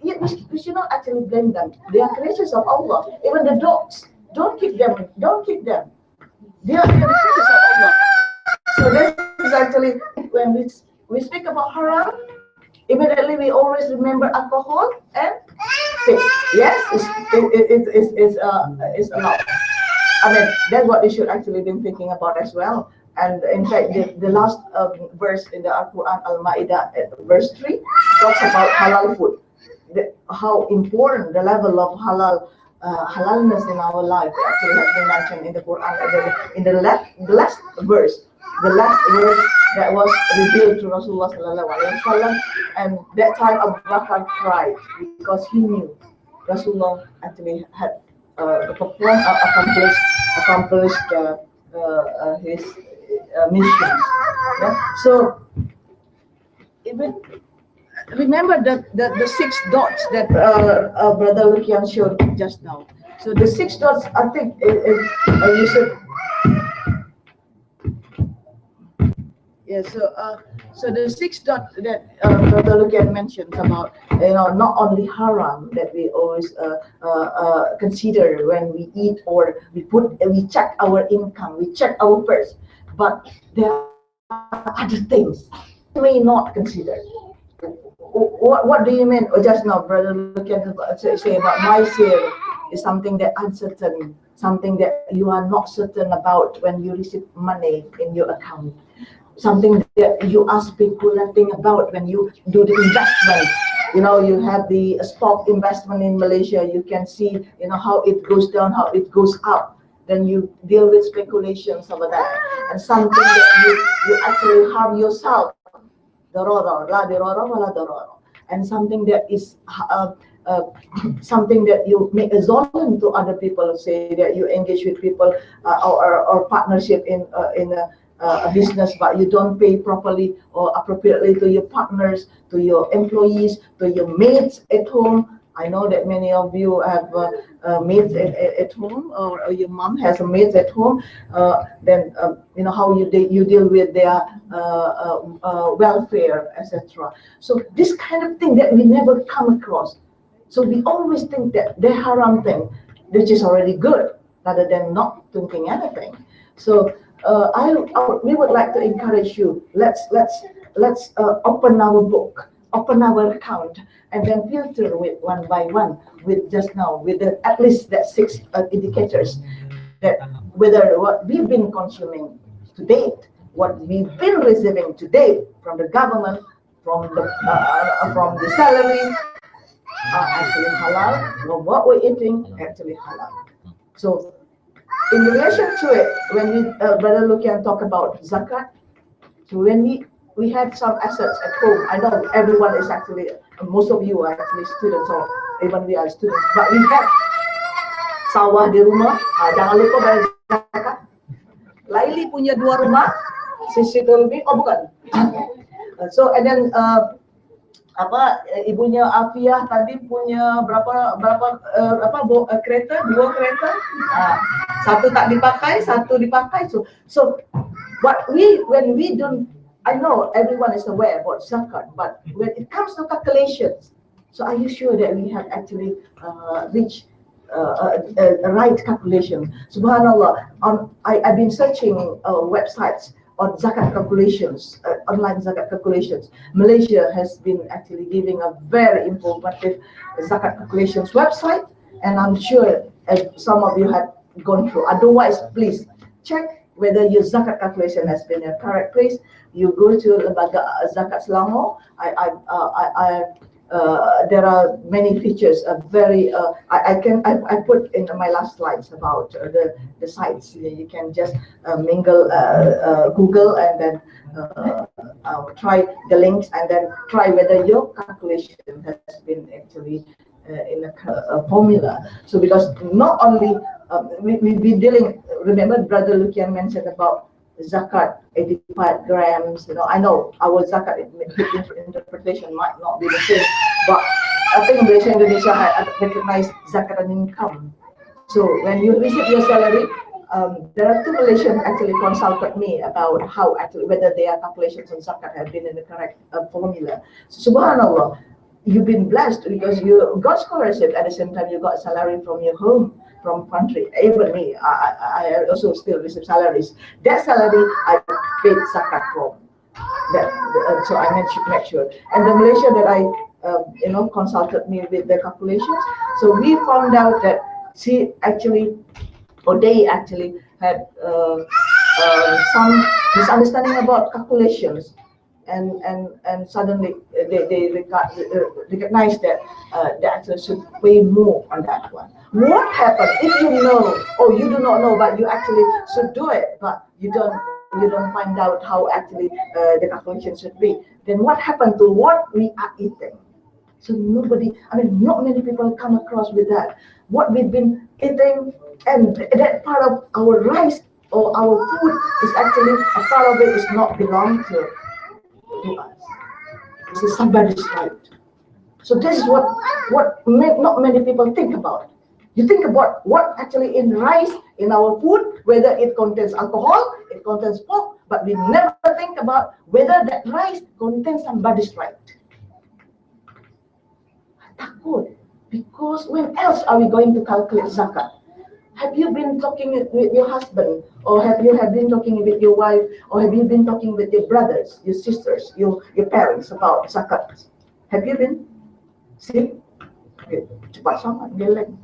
we should not actually blame them. They are creatures of Allah. Even the dogs, don't keep them. They are creatures of Allah. So this is actually when we speak about haram, immediately we always remember alcohol and fish. Yes, it's allowed. That's what we should actually be thinking about as well. And in fact, the last verse in the Quran, Al-Ma'idah, verse 3, talks about halal food. how important the level of halalness in our life actually has been mentioned in the Quran. In the last verse that was revealed to Rasulullah sallallahu alaihi wasallam, and that time Abu Bakr cried because he knew Rasulullah actually had accomplished his mission. Yeah? So even remember that the 6 dots that Brother Luqyan showed just now. So the 6 dots, I think, you should. Yeah. So the 6 dots that Brother Luqyan mentioned about, not only haram that we always consider when we eat, or we check our income, we check our purse, but there are other things we may not consider. What do you mean? Just now, Brother Luqyan say about Maisir is something that uncertain, something that you are not certain about when you receive money in your account, something that you are speculating about when you do the investment. You have the stock investment in Malaysia. You can see, how it goes down, how it goes up. Then you deal with speculations over that, and something that you actually harm yourself. And something that is something that you make a zulm to other people, say that you engage with people or partnership in a business, but you don't pay properly or appropriately to your partners, to your employees, to your mates at home. I know that many of you have maids at home, or your mom has a maid at home. Then how you deal with their welfare, etc. So this kind of thing that we never come across. So we always think that the haram thing, which is already good, rather than not thinking anything. So we would like to encourage you. Let's open our book, open our account, and then filter with one by one, with just now, with at least that 6 indicators, that whether what we've been consuming to date, what we've been receiving to date from the government, from the salary, are actually halal, or what we're eating actually halal. So in relation to it, when Brother Luqyan talk about zakat, so when we had some assets at home. I know everyone is actually, most of you are actually students, or even we are students, but we have sawah di rumah. Jangan lupa bayar zakat. Laili punya 2 rumah, Sisi Tulbi, bukan. So and then ibunya Afiah tadi punya berapa kereta, 2 kereta. Satu tak dipakai, satu dipakai. So but when we don't, I know everyone is aware about zakat, but when it comes to calculations, so are you sure that we have actually reached a right calculation? Subhanallah, I've been searching websites on zakat calculations, online zakat calculations. Malaysia has been actually giving a very informative zakat calculations website, and I'm sure some of you have gone through. Otherwise, please check whether your zakat calculation has been in the correct place. You go to Lembaga Zakat Selangor. There are many features. I put in my last slides about the sites. You can just Google and then try the links, and then try whether your calculation has been actually in a formula. So because not only we've been dealing, remember Brother Luqyan mentioned about zakat 85 grams. I know our zakat interpretation might not be the same, but I think Malaysia and Indonesia have recognized zakat on income. So when you receive your salary, there are 2 Malaysians actually consulted me about how actually whether their calculations on zakat have been in the correct formula. So, subhanallah, you've been blessed because you got scholarship, at the same time you got salary from your home, from country. Even me, I also still receive salaries. That salary I paid zakat from. So I make sure. And the Malaysia that I consulted me with the calculations, so we found out that they actually had some misunderstanding about calculations, and suddenly recognize that they actually should pay more on that one. What happens if you know, or you do not know, but you actually should do it, but you don't find out how actually the calculation should be? Then what happened to what we are eating? So nobody, I mean, not many people come across with that. What we've been eating, and that part of our rice or our food is actually, a part of it is not belong to us. This is somebody's right. So this is what not many people think about. You think about what actually in rice, in our food, whether it contains alcohol, it contains pork, but we never think about whether that rice contains somebody's right. Takut, because when else are we going to calculate zakat? Have you been talking with your husband, or have you been talking with your wife, or have you been talking with your brothers, your sisters, your parents about zakat? Have you been? See? Cepat sangat geleng.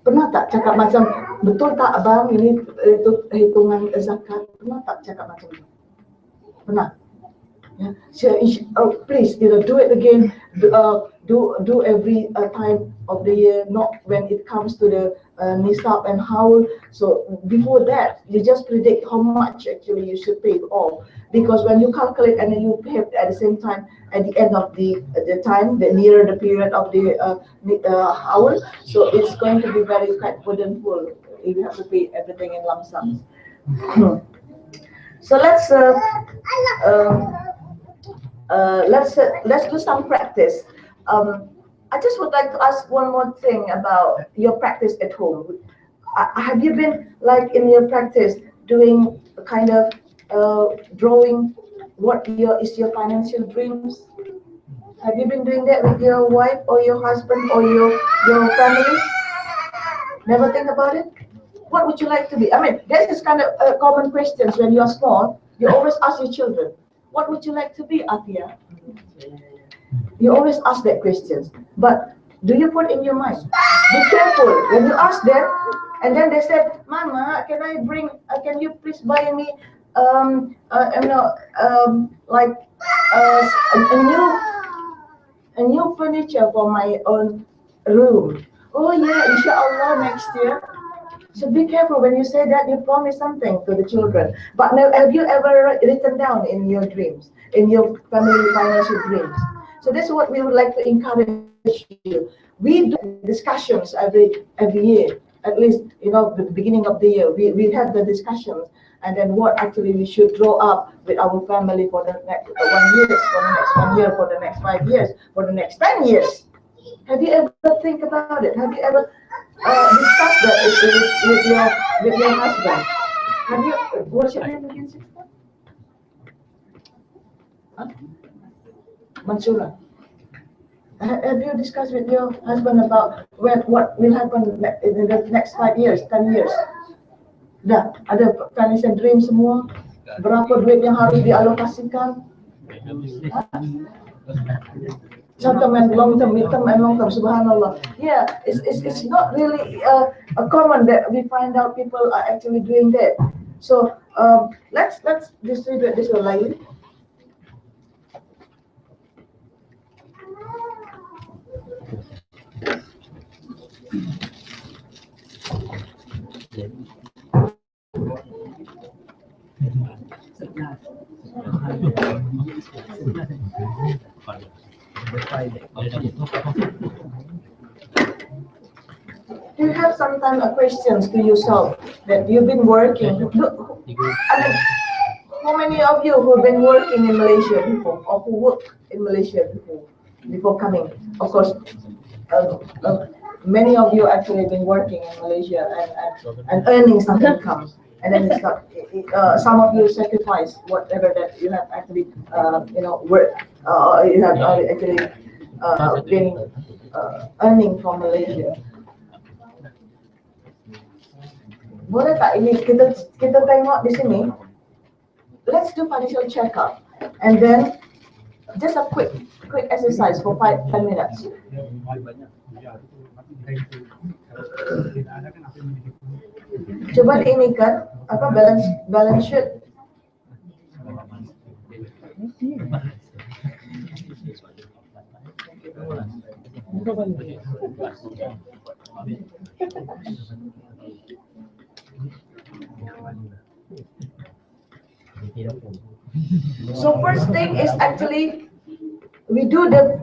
Pernah tak cakap macam, betul tak abang ini itu hitungan zakat? Pernah tak cakap macam itu? Pernah? Yeah. So, please, do it again. Do every time of the year, not when it comes to the nisab and howl. So before that, you just predict how much actually you should pay off. Because when you calculate and then you pay at the same time, at the end of the time, the nearer the period of the howl, so it's going to be very quite burdenful if you have to pay everything in lump sums. So let's do some practice. I just would like to ask one more thing about your practice at home. Have you been, like, in your practice doing a kind of drawing what is your financial dreams? Have you been doing that with your wife or your husband or your family? Never think about it? What would you like to be? I mean, this is kind of common questions when you are small. You always ask your children, what would you like to be, Afia? You always ask that questions, but do you put in your mind? Be careful when you ask them, and then they said, "Mama, can you please buy me, like a new furniture for my own room?" Oh yeah, inshallah next year. So be careful when you say that. You promise something to the children, but now, have you ever written down in your dreams, in your family financial dreams? So that's what we would like to encourage you. We do discussions every year, at least, the beginning of the year. We have the discussions, and then what actually we should draw up with our family for the next 1 year, for the next 1 year, for the next 5 years, for the next 10 years. Have you ever think about it? Have you ever discussed that with your husband? Have you? What's your name again, sister? Huh? Mansura. Have you discussed with your husband about what will happen in the next 5 years, 10 years? Dah, ada financial dream semua? Berapa duit yang harus dialokasikan? Short term and long term, mid term and long term, subhanallah. Yeah, it's not really common that we find out people are actually doing that. So let's distribute this online. Do you have sometimes questions to yourself that you've been working? Look, I mean, how many of you who have been working in Malaysia before, or who worked in Malaysia before coming? Of course, many of you actually been working in Malaysia and earning some income, and then it's not, some of you sacrifice whatever that you have actually work, you have actually been earning from Malaysia. Boleh tak ini kita tengok di sini? Let's do financial checkup, and then just a quick exercise for 5-10 minutes. Coba diinikan apa balance sheet. So first thing is actually we do the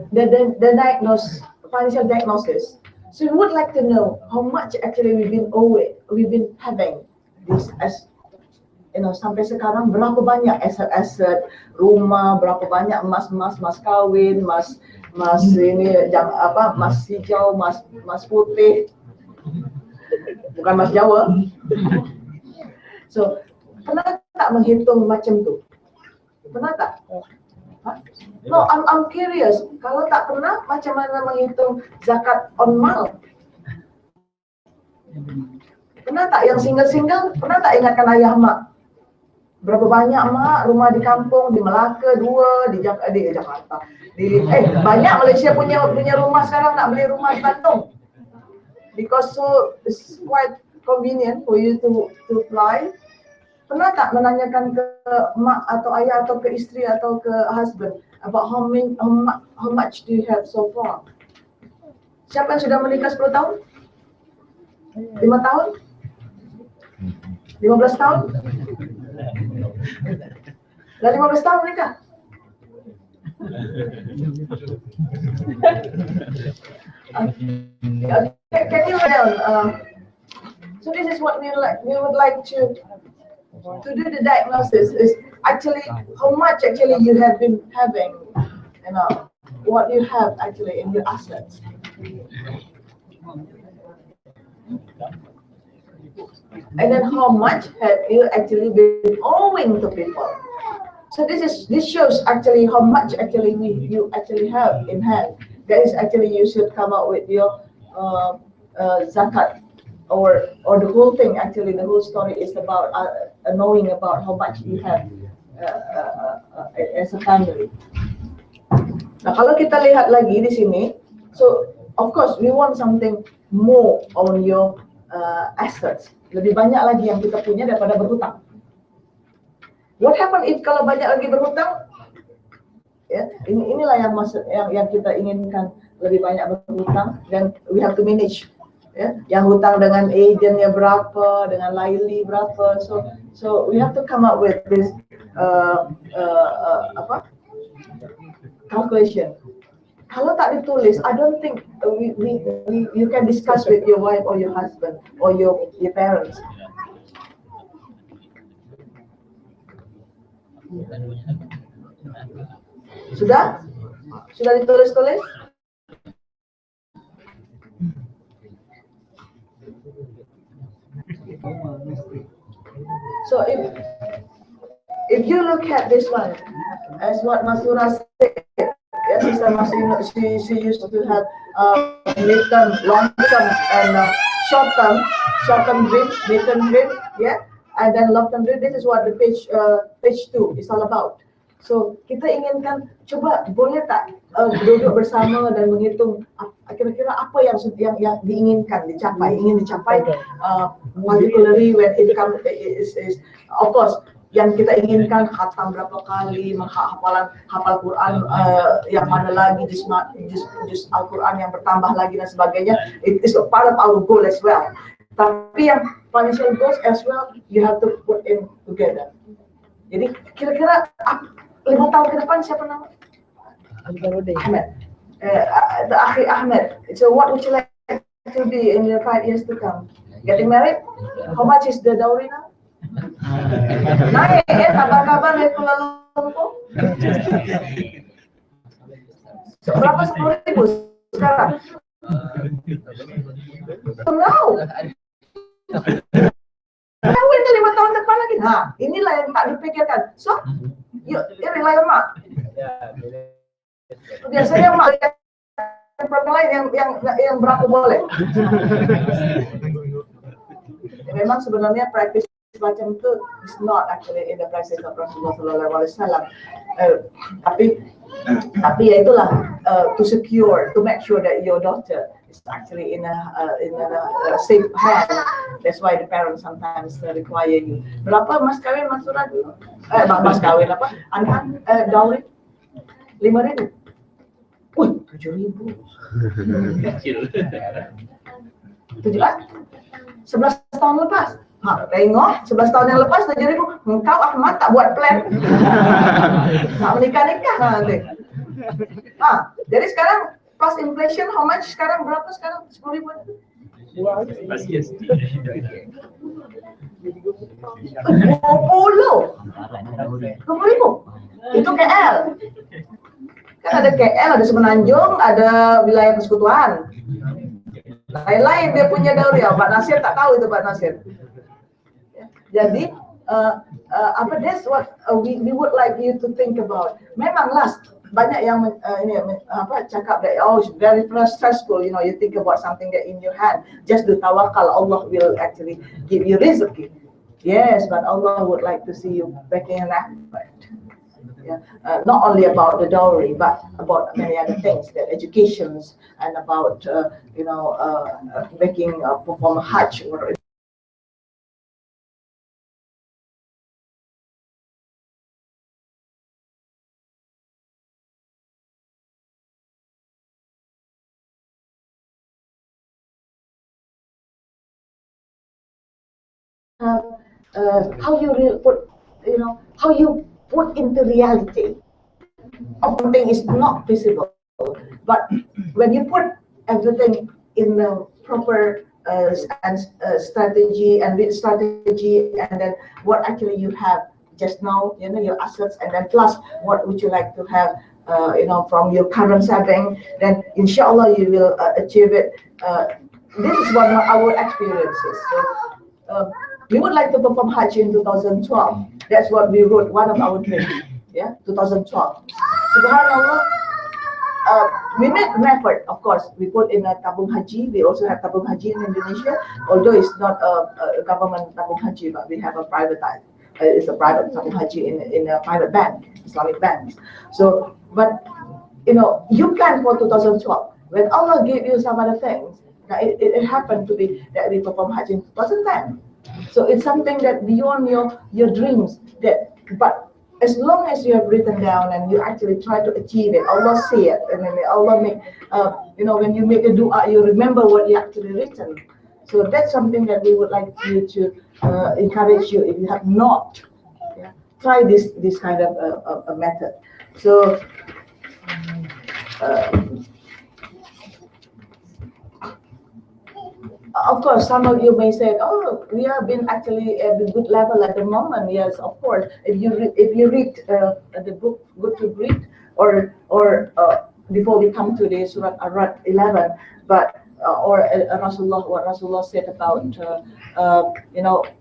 financial diagnosis. So we would like to know how much actually we've been having this as sampai sekarang berapa banyak aset rumah, berapa banyak emas kawin, emas ini emas hijau, emas putih, bukan emas Jawa. So pernah tak menghitung macam tu? Pernah tak? No, I'm curious. Kalau tak pernah, macam mana menghitung zakat on mal? Pernah tak yang single? Pernah tak ingatkan ayah mak? Berapa banyak mak rumah di kampung, di Melaka 2, di Jakarta. Banyak Malaysia punya rumah sekarang nak beli rumah di Bandung. Because so it's quite convenient for you to fly. Pernah tak menanyakan ke mak atau ayah atau ke isteri atau ke husband about how much do you have so far? Siapa yang sudah menikah 10 tahun? 5 tahun? 15 tahun? Dah 15 tahun menikah? Can you so this is what we would like to do the diagnosis is actually how much actually you have been having, what you have actually in your assets. And then how much have you actually been owing to people. So this shows actually how much actually you actually have in hand. That is actually you should come up with your zakat or the whole thing. Actually the whole story is about knowing about how much you have as a family. Nah, kalau kita lihat lagi di sini, so of course we want something more on your assets. Lebih banyak lagi yang kita punya daripada berhutang. What happen if kalau banyak lagi berhutang? Ya, inilah yang kita inginkan, lebih banyak berhutang, dan we have to manage. Ya, yang hutang dengan agentnya berapa, dengan laili berapa. So we have to come up with this calculation. Kalau tak ditulis, I don't think you can discuss with your wife or your husband or your parents. Sudah ditulis-tulis? So if you look at this one, as what Masura said, she used to have mid-term, long-term, and short-term grip, mid-term grip, yeah, and then long-term grip. This is what the page 2 is all about. So kita inginkan, coba boleh tak duduk bersama dan menghitung kira-kira apa yang diinginkan ingin dicapai, particularly when it comes is of course yang kita inginkan khatam berapa kali, hafal Quran yang mana lagi, juz Al-Quran yang bertambah lagi dan sebagainya. It is a part of our goal as well. Tapi yang financial goals as well, you have to put in together. Jadi kira-kira 5 tahun ke depan siapa nama? Ahmed. The Akhi Ahmed. So what would you like to be in your 5 years to come? Getting married? How much is the dowry now? Naik ya, kabar-kabar dari Kuala Lumpur. Berapa 10.000 sekarang? Tahu. Kawin itu 5 tahun depan lagi. Nah, inilah yang tak dipikirkan. So, yuk, rely on mak. Biasanya mak yang berapa lain yang berapa boleh. Memang sebenarnya praktis macam itu is not actually in the practice of Rasulullah SAW. Tapi ya itulah to make sure that your daughter is actually in a safe hand. That's why the parents sometimes require you. Berapa mas kawin Mas Surah dulu? Mas kawin apa? Anhan dowry 5.000. 7.000. Kecil. 11 tahun lepas. Tengok 11 tahun yang lepas 7.000. Engkau Ahmad tak buat plan. Nak menikah-nikah nanti. Jadi sekarang plus inflation how much sekarang, berapa sekarang? 10.000. 20 itu KL. Kan ada KL, ada Semenanjung, ada wilayah persekutuan. Lain-lain dia punya dauri. Pak Nasir tak tahu itu Pak Nasir. Jadi that's what we would like you to think about. Memang banyak yang cakap that it's very stressful, you think about something that in your hand, just do tawakal, Allah will actually give you rezeki. Yes, but Allah would like to see you making an effort. Not only about the dowry, but about many other things, that educations and about making perform Hajj or how you put into reality of something is not visible, but when you put everything in the proper strategy and then what actually you have just now, your assets, and then plus what would you like to have from your current saving, then inshallah you will achieve it. This is one of our experiences. So we would like to perform Hajj in 2012. That's what we wrote, one of our dreams. 2012. Subhanallah, we made an effort, of course. We put in a tabung haji. We also have tabung haji in Indonesia, although it's not a government tabung haji, but we have a private it's a private tabung haji in a private bank, Islamic banks. So, but you plan for 2012. When Allah gave you some other things, it happened to be that we perform Hajj in 2010. So it's something that beyond your dreams. But as long as you have written down and you actually try to achieve it, Allah see it, and then Allah make when you make a dua, you remember what you actually written. So that's something that we would like you to encourage you, if you have not try this kind of a method. So of course, some of you may say, "Oh, we have been actually at a good level at the moment." Yes, of course. If you read the book Good to Read, or before we come to the Surah Ar-11, but or what Rasulullah said about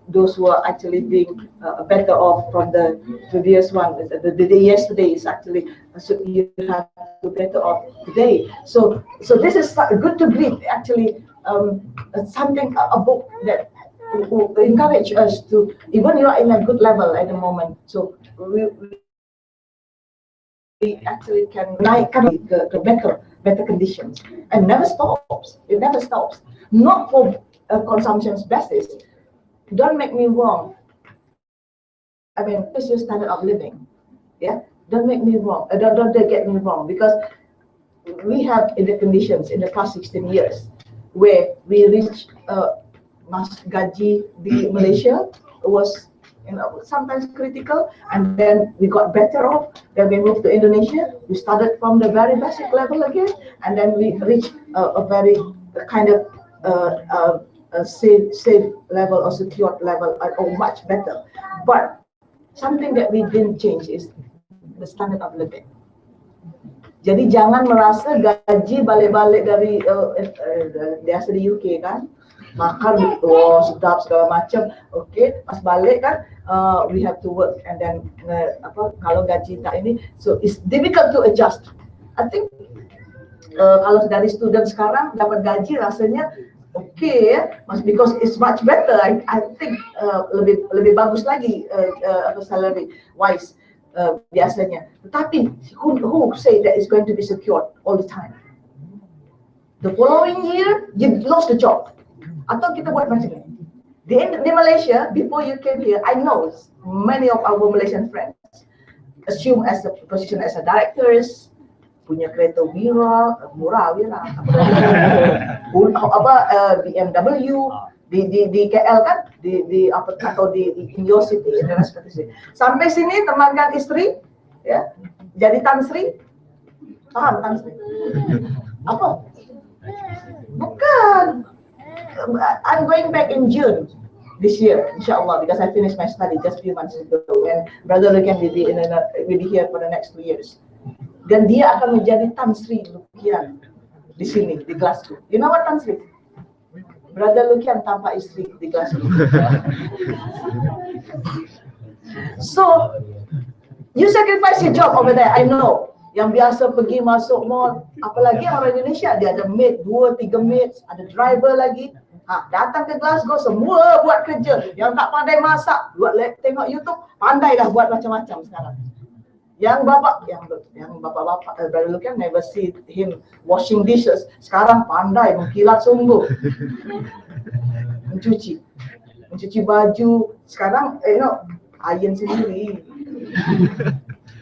those who are actually being better off from the previous one. The day yesterday is actually, so you have to better off today. So this is Good to Read actually. Something, a book that will encourage us to, even you are in a good level at the moment, so we actually can the better conditions, and never stops. It never stops. Not for consumption's basis. Don't make me wrong. I mean, it's your standard of living. Don't make me wrong. Don't get me wrong, because we have in the conditions in the past 16 years. Where we reached mas gaji di Malaysia was sometimes critical, and then we got better off. Then we moved to Indonesia. We started from the very basic level again, and then we reached a very kind of safe level or secured level, or much better. But something that we didn't change is the standard of living. Jadi jangan merasa gaji balik-balik dari biasa di UK kan, makan sedap segala macam, pas balik kan we have to work, and then kalau gaji tak ini, so it's difficult to adjust. I think kalau dari student sekarang dapat gaji rasanya because it's much better. I think lebih bagus lagi salary wise. Biasanya, tetapi who say that it's going to be secured all the time? The following year you lost the job, atau kita buat macam ni. Di Malaysia, before you came here, I know many of our Malaysian friends assume as a position as a directors, punya kereta murah, BMW di KL kan, di apa atau di your city, sampai sini temankan istri, ya, jadi Tan Sri, paham Tan Sri? Apa? Bukan. I'm going back in June this year, inshallah, because I finished my study just a few months ago, and Brother Luqyan will be here for the next 2 years. Dan dia akan menjadi Tan Sri Luqyan di sini, di Glasgow. You know what Tan Sri? Brother Luqyan tanpa istri di Glasgow. So, you sacrifice your job over there, I know. Yang biasa pergi masuk mall, apalagi orang Indonesia, dia ada maid, 2-3 maid, ada driver lagi. Datang ke Glasgow, semua buat kerja. Yang tak pandai masak, tengok YouTube, pandai dah buat macam-macam sekarang. Yang bapak-bapak, Brother Luqyan never see him washing dishes. Sekarang pandai, mengkilat sungguh. Mencuci baju. Sekarang, iron sendiri.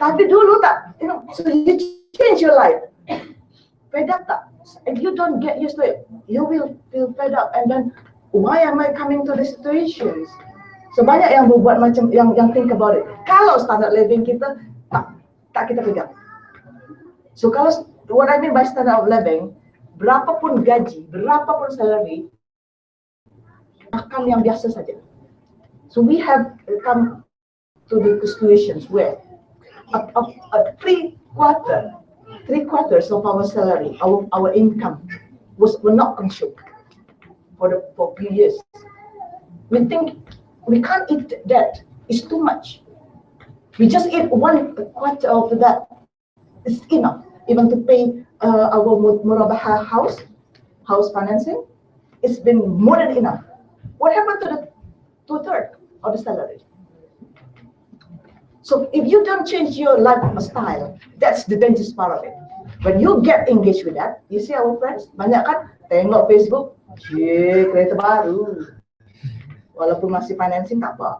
Tapi dulu tak, so you change your life. Fed up tak? If you don't get used to it, you will feel fed up. And then, why am I coming to these situations? So banyak yang berbuat macam, yang think about it. Kalau standard living kita, tak kita pegang. So kalau, what I mean by standard of living, berapapun gaji, berapapun salary, makan yang biasa saja. So we have come to the situations where three quarters of our salary, our income were not consumed for a few years. We think we can't eat that, it's too much. We just eat 1/4 of that, it's enough even to pay our murabaha house financing. It's been more than enough. What happened to the 2/3 of the salary? So if you don't change your lifestyle, that's the dangerous part of it. When you get engaged with that, you see our friends, banyak kan tengok Facebook, kereta baru, walaupun masih financing tak apa,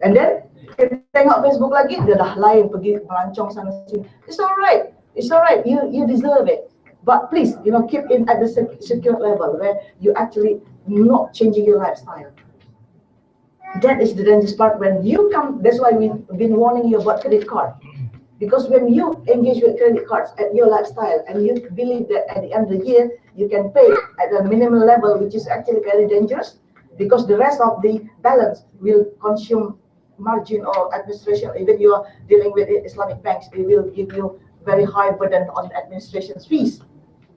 and then kita tengok Facebook lagi, dia dah lain, pergi melancong sana sini. It's alright, you deserve it, but please, keep in at the secure level where you actually not changing your lifestyle. That is the dangerous part when you come. That's why we've been warning you about credit card, because when you engage with credit cards at your lifestyle and you believe that at the end of the year you can pay at a minimum level, which is actually very dangerous, because the rest of the balance will consume margin or administration. Even you are dealing with Islamic banks, they will give you very high burden on administration fees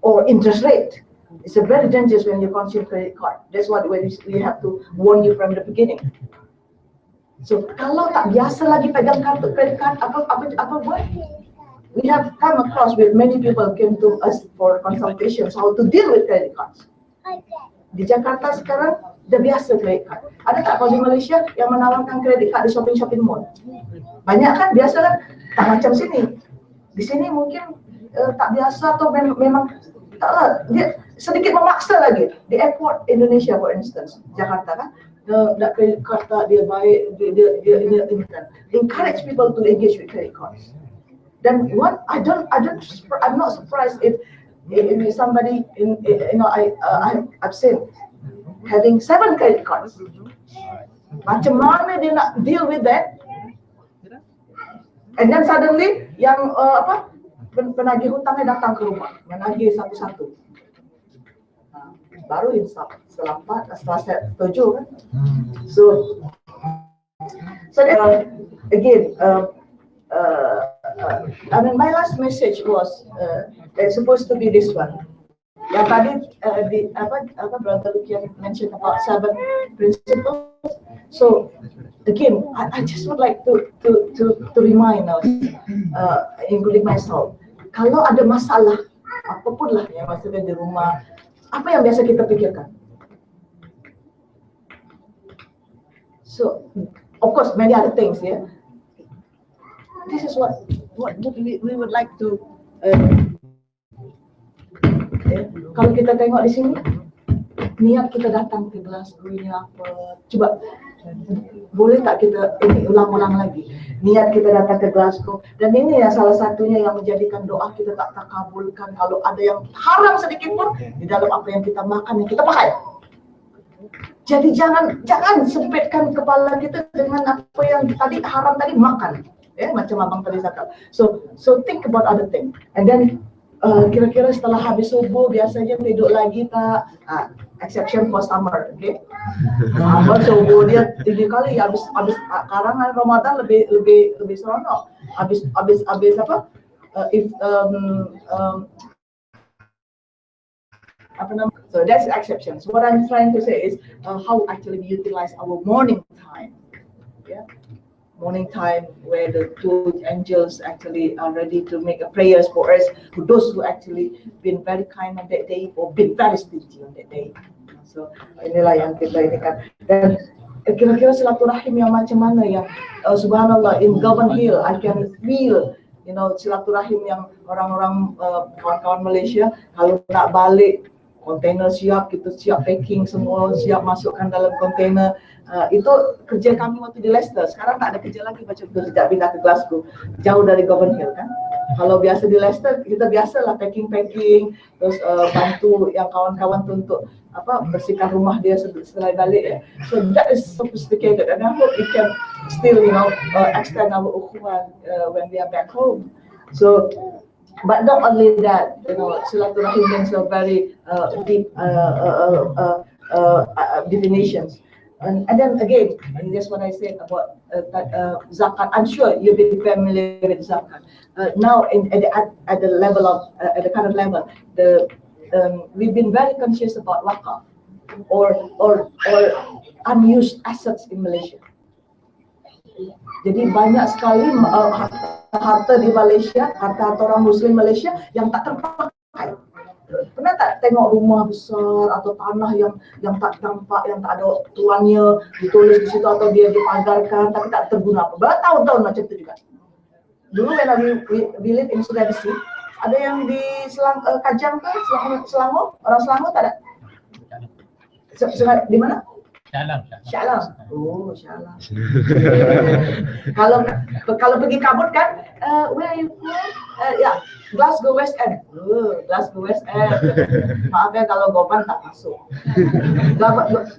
or interest rate. It's a very dangerous when you consume credit card. That's what we have to warn you from the beginning. So kalau tak biasa lagi pegang kartu credit card, apa buat? We have come across with many people came to us for consultations how to deal with credit cards. Di Jakarta sekarang dah biasa credit card. Ada tak kalau di Malaysia yang menawarkan credit card di shopping mall? Banyak kan, biasa kan? Tak macam sini. Di sini mungkin tak biasa atau memang taklah, dia sedikit memaksa lagi. Di airport Indonesia, for instance, Jakarta kan, nak credit card tak, dia baik, dia encourage people to engage with credit cards. Dan I'm not surprised if somebody I've seen having 7 credit cards. Macam mana dia nak deal with that? And then suddenly yang penagih hutangnya datang ke rumah, menagih satu-satu. Baru install setelah saya setuju kan. So again, I mean, my last message was it's supposed to be this one. Yang tadi Brother Luqyan mentioned about 7 principles. So again, I just would like to remind us, including myself, kalau ada masalah apapun lah yang maksudnya di rumah, apa yang biasa kita pikirkan? So of course many other things, yeah. This is what we would like to. Kalau kita tengok di sini, niat kita datang ke Glasgow ini apa? Coba boleh tak kita ini ulang-ulang lagi niat kita datang ke Glasgow, dan ini ya salah satunya yang menjadikan doa kita tak terkabulkan kalau ada yang haram sedikit pun di dalam apa yang kita makan yang kita pakai. Jadi jangan sempitkan kepala kita dengan apa yang tadi haram tadi makan, ya macam abang tadi cakap. So think about other thing, and then kira-kira setelah habis subuh biasanya tidur lagi tak? Exception for summer, okay? Abang subuh dia 3 kali habis karangan Ramadan lebih seronok. Habis apa? So that's the exception. So what I'm trying to say is how actually we utilize our morning time. Yeah, morning time where the two angels actually are ready to make a prayers for us, for those who actually been very kind on that day or been very stingy on that day. So inilah yang kita ini kan. Dan kira-kira silaturahim yang macam mana yang subhanallah in Govan Hill I can feel, you know, silaturahim yang orang-orang kawan-kawan Malaysia kalau nak balik kontainer siap, kita siap packing semua, siap masukkan dalam kontainer. Itu kerja kami waktu di Leicester. Sekarang tak ada kerja lagi macam itu sejak pindah ke Glasgow, jauh dari Govan Hill kan. Kalau biasa di Leicester kita biasalah packing, terus bantu yang kawan-kawan tu untuk bersihkan rumah dia setelah balik ya. So that is sophisticated, and I hope we can still, you know, extend our ukhuwah when we are back home. So but not only that, you know, silaturahim means a very deep definitions. And then again, and that's what I said about zakat. I'm sure you've been familiar with zakat. Now at the level of at the current level, we've been very conscious about wakaf or unused assets in Malaysia. Jadi banyak sekali harta di Malaysia, harta orang Muslim Malaysia yang tak terpakai. Pernah tak tengok rumah besar atau tanah yang tak tampak, yang tak ada tuannya, ditulis di situ atau dia dipagarkan tapi tak terguna apa? Bertahun-tahun macam itu juga. Dulu when we live in Sulawesi, ada yang di Kajang ke Selangor, orang Selangor tak ada? Di mana? Syalam. Oh, Syalam. Kalau pergi kabut kan, where are you from? Ya, Glasgow West End. Glasgow West End. Maaf ya kalau Govan tak masuk.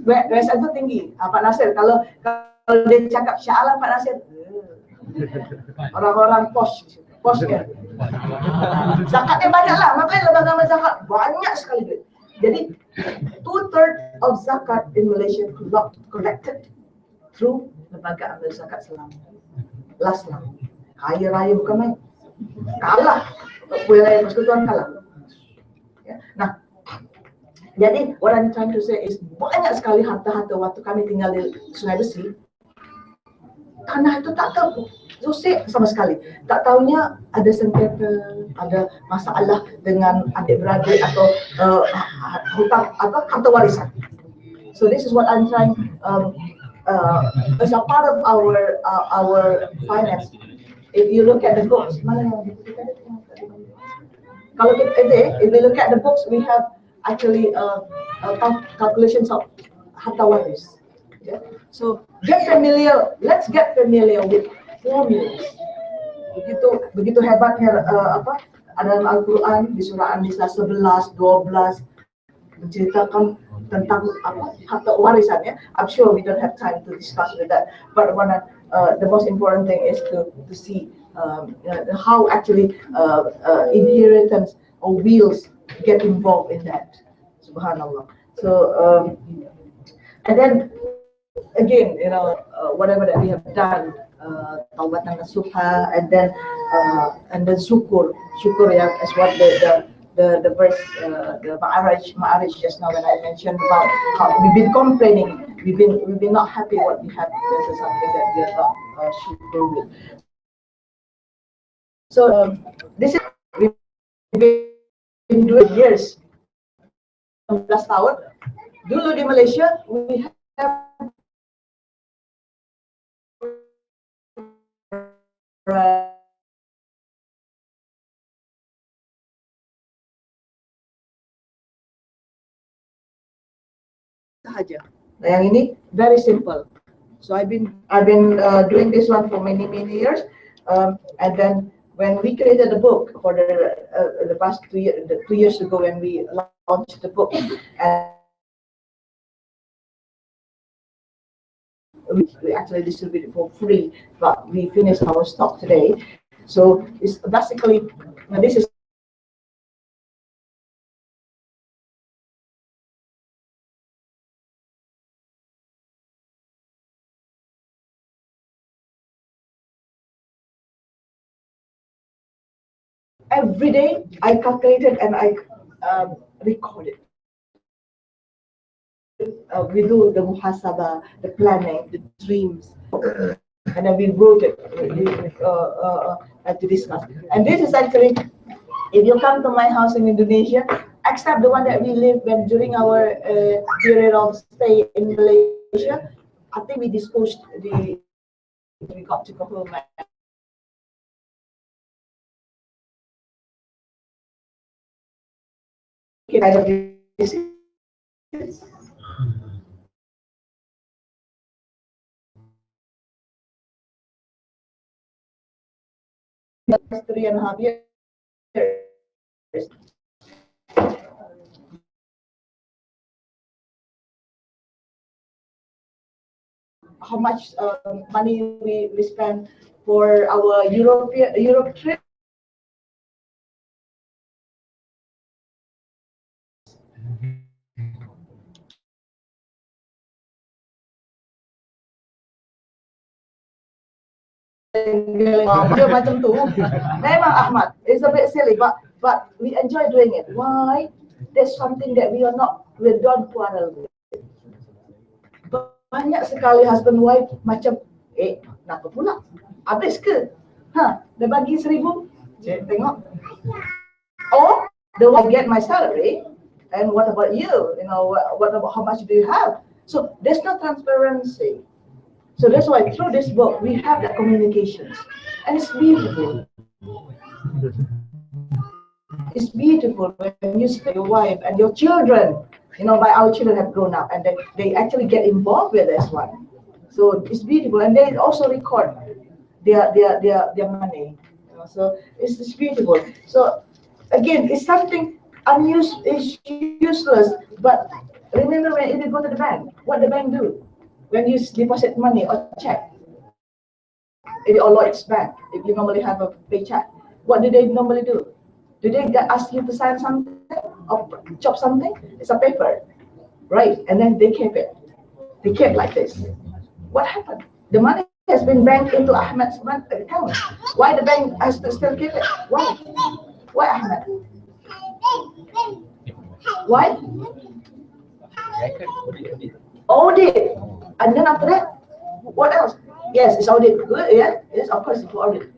West End itu tinggi. Pak Nasir, kalau dia cakap Syalam Pak Nasir, orang-orang posh kan. Zakatnya banyak lah, makanya lembaga zakat banyak sekali duit. Jadi 2/3 of zakat in Malaysia collected through lembaga amil zakat Selangor. Last lah, kaya raya bukan main, kalah wilayah persekutuan kalah. Ya. Nah, jadi what I'm trying to say is banyak sekali harta-harta waktu kami tinggal di Sungai Besi, tanah itu tak tahu susah sama sekali. Tak tahunya ada sengketa, ada masalah dengan adik-beradik atau hutang atau harta warisan. So this is what I'm trying as a part of our finance. If you look at the books, mana yang kalau kita if we look at the books, we have actually calculations of harta waris. Yeah? So let's get familiar with formulas. Begitu hebat dalam Al-Quran di surah An-Nisa 11, 12 menceritakan tentang harta warisan ya. I'm sure we don't have time to discuss with that, but the most important thing is to see how actually inheritance or wills get involved in that. Subhanallah. So and then again, you know, whatever that we have done, taubat dan nasuha, and then syukur yang as what the verse, the ma'arij just now when I mentioned about how we've been complaining, we've been not happy what we have. This is something that we are not syukur with. So this is we've been doing years, 16 tahun. Dulu di Malaysia we have sahaja. Nah, yang ini very simple. So I've been doing this one for many years, and then when we created the book for the past 2 years ago, when we launched the book, and we actually distribute it for free, but we finished our stock today. So it's basically, this is every day I calculated and I recorded. We do the muhasabah, the planning, the dreams, and then we wrote it to discuss. And this is actually, if you come to my house in Indonesia, except the one that we lived when during our period of stay in Malaysia, I think we disposed we got to go home. Kind of this. 3.5 years. How much money we spend for our Europe trip? Macam tu. Memang Ahmad, it's a bit silly, but we enjoy doing it. Why? There's something that we don't quarrel with. Banyak sekali husband wife macam, kenapa pula? Habis ke? Dah bagi 1,000? Tengok. Oh, the one I get my salary, and what about you? You know, what about how much do you have? So there's no transparency. So that's why through this book we have that communications, and it's beautiful. It's beautiful when you speak to your wife and your children. You know, our children have grown up and they actually get involved with this one. So it's beautiful, and they also record their money. You know, so it's beautiful. So again, it's something it's useless. But remember, when if you go to the bank, what the bank do? When you deposit money or check, or Lloyd's Bank, if you normally have a paycheck, what do they normally do? Do they ask you to sign something or chop something? It's a paper, right? And then they keep it. They keep like this. What happened? The money has been banked into Ahmed's bank account. Why the bank has to still keep it? Why? Why, Ahmed? Why? Audit. And then after that, what else? Yes, it's audit. Good, yeah? Yes, of course it's audit.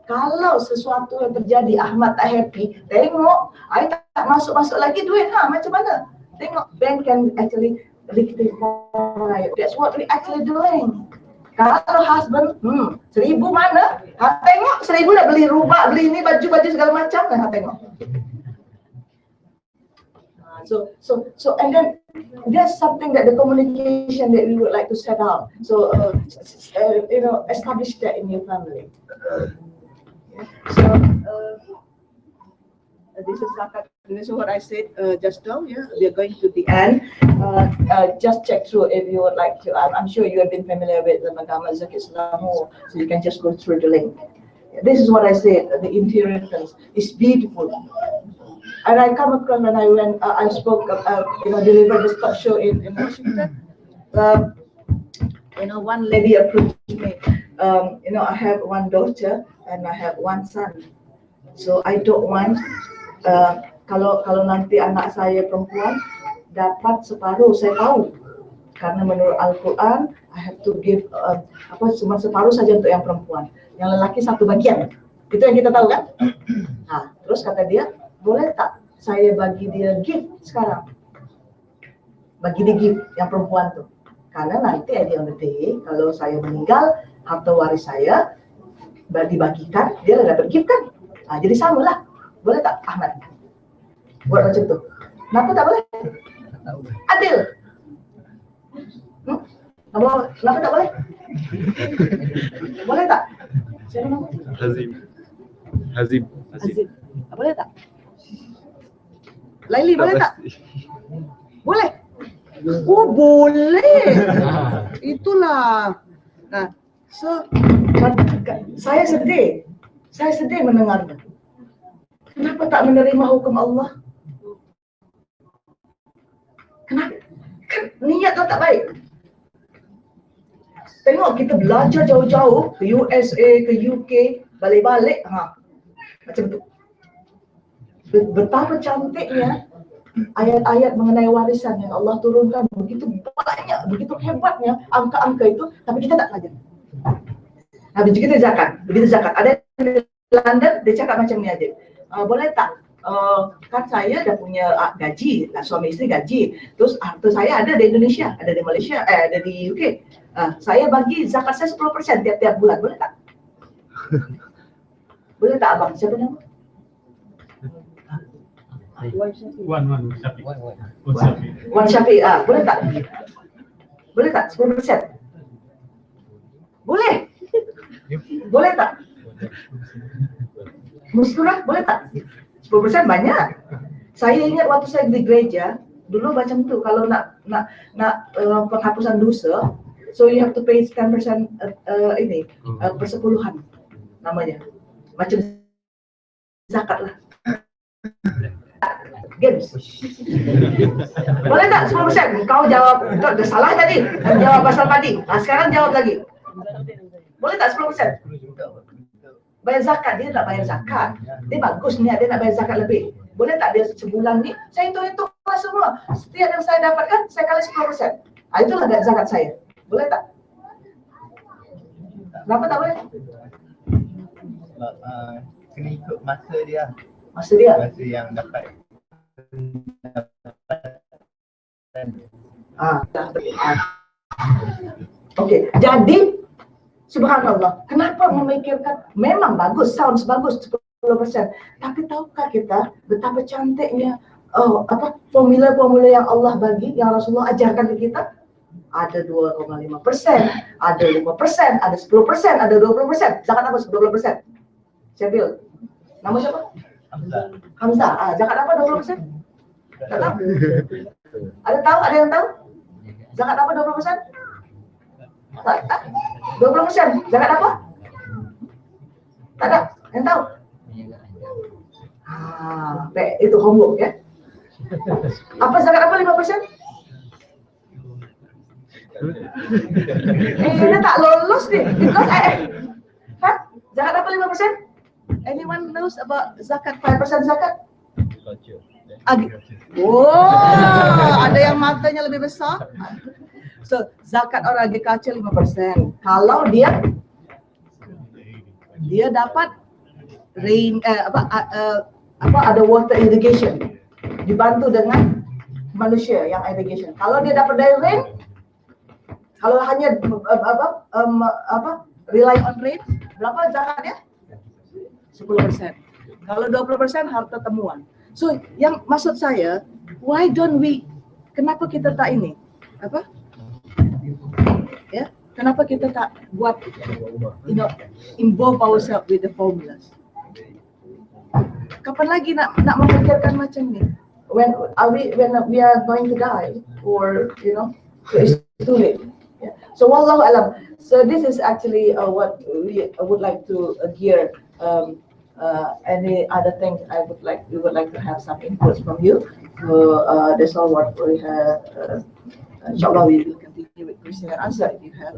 Kalau sesuatu yang terjadi, Ahmad tak happy, tengok, I tak masuk lagi duit, macam mana? Tengok, bank can actually rectify. That's what we actually doing. Kalau husband, 1,000 mana? Tengok, 1,000 dah beli rubah, beli ini, baju segala macam, tengok. So, and then there's something that the communication that we would like to set up. So, you know, establish that in your family. So, this is what I said just now. Yeah, we are going to the end. Just check through if you would like to. I'm sure you have been familiar with the Magama Zakit Islamu, so you can just go through the link. This is what I said. The inheritance is beautiful. And I come across when I spoke, delivered this talk show in Washington. You know, one lady approached me. You know, I have one daughter and I have one son. So I don't want kalau nanti anak saya perempuan dapat separuh, saya tahu. Karena menurut Al-Quran, I have to give cuma separuh saja untuk yang perempuan. Yang lelaki 1 bagian. Itu yang kita tahu kan? Nah, terus kata dia, boleh tak saya bagi dia gift sekarang? Bagi dia gift yang perempuan tuh. Karena nanti at the end of the day, kalau saya meninggal, harta waris saya dibagikan, dia dapat gift kan? Nah, jadi sama lah. Boleh tak Ahmad? Buat macam tuh. Kenapa tak boleh? Adil. Kenapa tak boleh? Boleh tak? Siapa nama? Hazim. Azim. Boleh tak? Laili boleh tak? Boleh. Oh boleh. Itulah. Nah, so saya sedih mendengarnya. Kenapa tak menerima hukum Allah? Kenapa? Kan niat tak baik. Tengok kita belajar jauh-jauh ke USA, ke UK, balik-balik, macam tu. Betapa cantiknya ayat-ayat mengenai warisan yang Allah turunkan, begitu banyak, begitu hebatnya angka-angka itu, tapi kita tak pelajari. Nah, begitu zakat. Ada di London, dia cakap macam ni aja. Boleh tak? Kan saya dah punya gaji, suami isteri gaji. Terus harta saya ada di Indonesia, ada di Malaysia, ada di UK. Saya bagi zakat saya 10% tiap-tiap bulan. Boleh tak? Boleh tak abang? Siapa nama? Wan Syafiq. Boleh tak? Boleh tak? 10%? Boleh. Boleh tak? Muskurah, boleh tak? 10% banyak. Saya ingat waktu saya di gereja, dulu macam tu, kalau nak penghapusan dosa, so you have to pay 10% persepuluhan namanya. Macam zakat lah. Games. Boleh tak 10%? Kau jawab, kau dah salah tadi. Jawab pasal padi. Sekarang jawab lagi. Boleh tak 10%? Bayar zakat, dia nak bayar zakat. Dia bagus niat, dia nak bayar zakat lebih. Boleh tak dia sebulan ni, saya hitung-hitung semua. Setiap yang saya dapatkan, saya kali 10%. Itulah zakat saya. Boleh tak? Kenapa tak boleh? Kena ikut masa dia. Masa dia? Masa yang dapat. Okey, jadi subhanallah, kenapa memikirkan, memang bagus, sounds bagus 10%, tapi tahukah kita betapa cantiknya formula-formula yang Allah bagi, yang Rasulullah ajarkan ke kita? Ada 2,5%, ada 5%, ada 10%, ada 20%. Zakat apa 20%? Syabil. Nama siapa? Hamzah. Zakat apa 20%? Tak tahu. Ada tahu? Ada yang tahu? Zakat apa 20%? Tak. 20%. Zakat apa? Tak ada. Yang tahu? Itu homework ya. Apa zakat apa 5%? Ini tak lolos nih. Because zakat apa 5%? Anyone knows about zakat 5% zakat? Ada yang matanya lebih besar. So zakat orang agriculture 5%. Kalau dia dapat rain ada water irrigation, dibantu dengan manusia yang irrigation. Kalau dia dapat dari rain, kalau hanya rely on rain, berapa zakatnya? 10%. Kalau 20% harta temuan. So yang maksud saya, why don't we, kenapa kita tak ini? Kenapa kita tak buat, involve ourselves with the formulas? Kapan lagi nak memikirkan macam ni? When we are going to die, or so it's too late. Yeah. So Wallahua'lam. So this is actually what we would like to gear. Any other things we would like to have some inputs from you. So that's all what we have. Inshallah we will continue with question and answer if you have.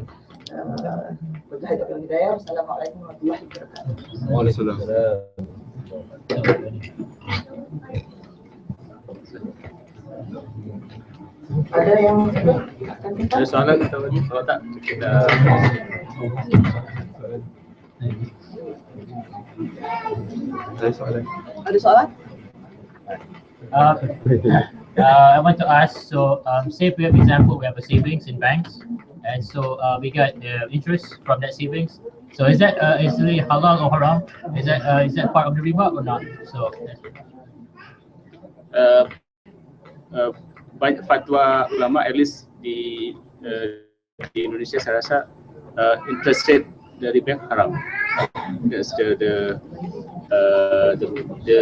Assalamualaikum warahmatullahi wabarakatuh. Waalaikumsalam. Ada yang ada soalan kita lagi? Kalau tak, kita ada soalan? I want to ask, so say for example we have a savings in banks, and so we get interest from that savings. So is that really halal or haram? Is that part of the riba or not? So banyak fatwa ulama, at least di di Indonesia saya rasa interest rate dari bank haram. That's the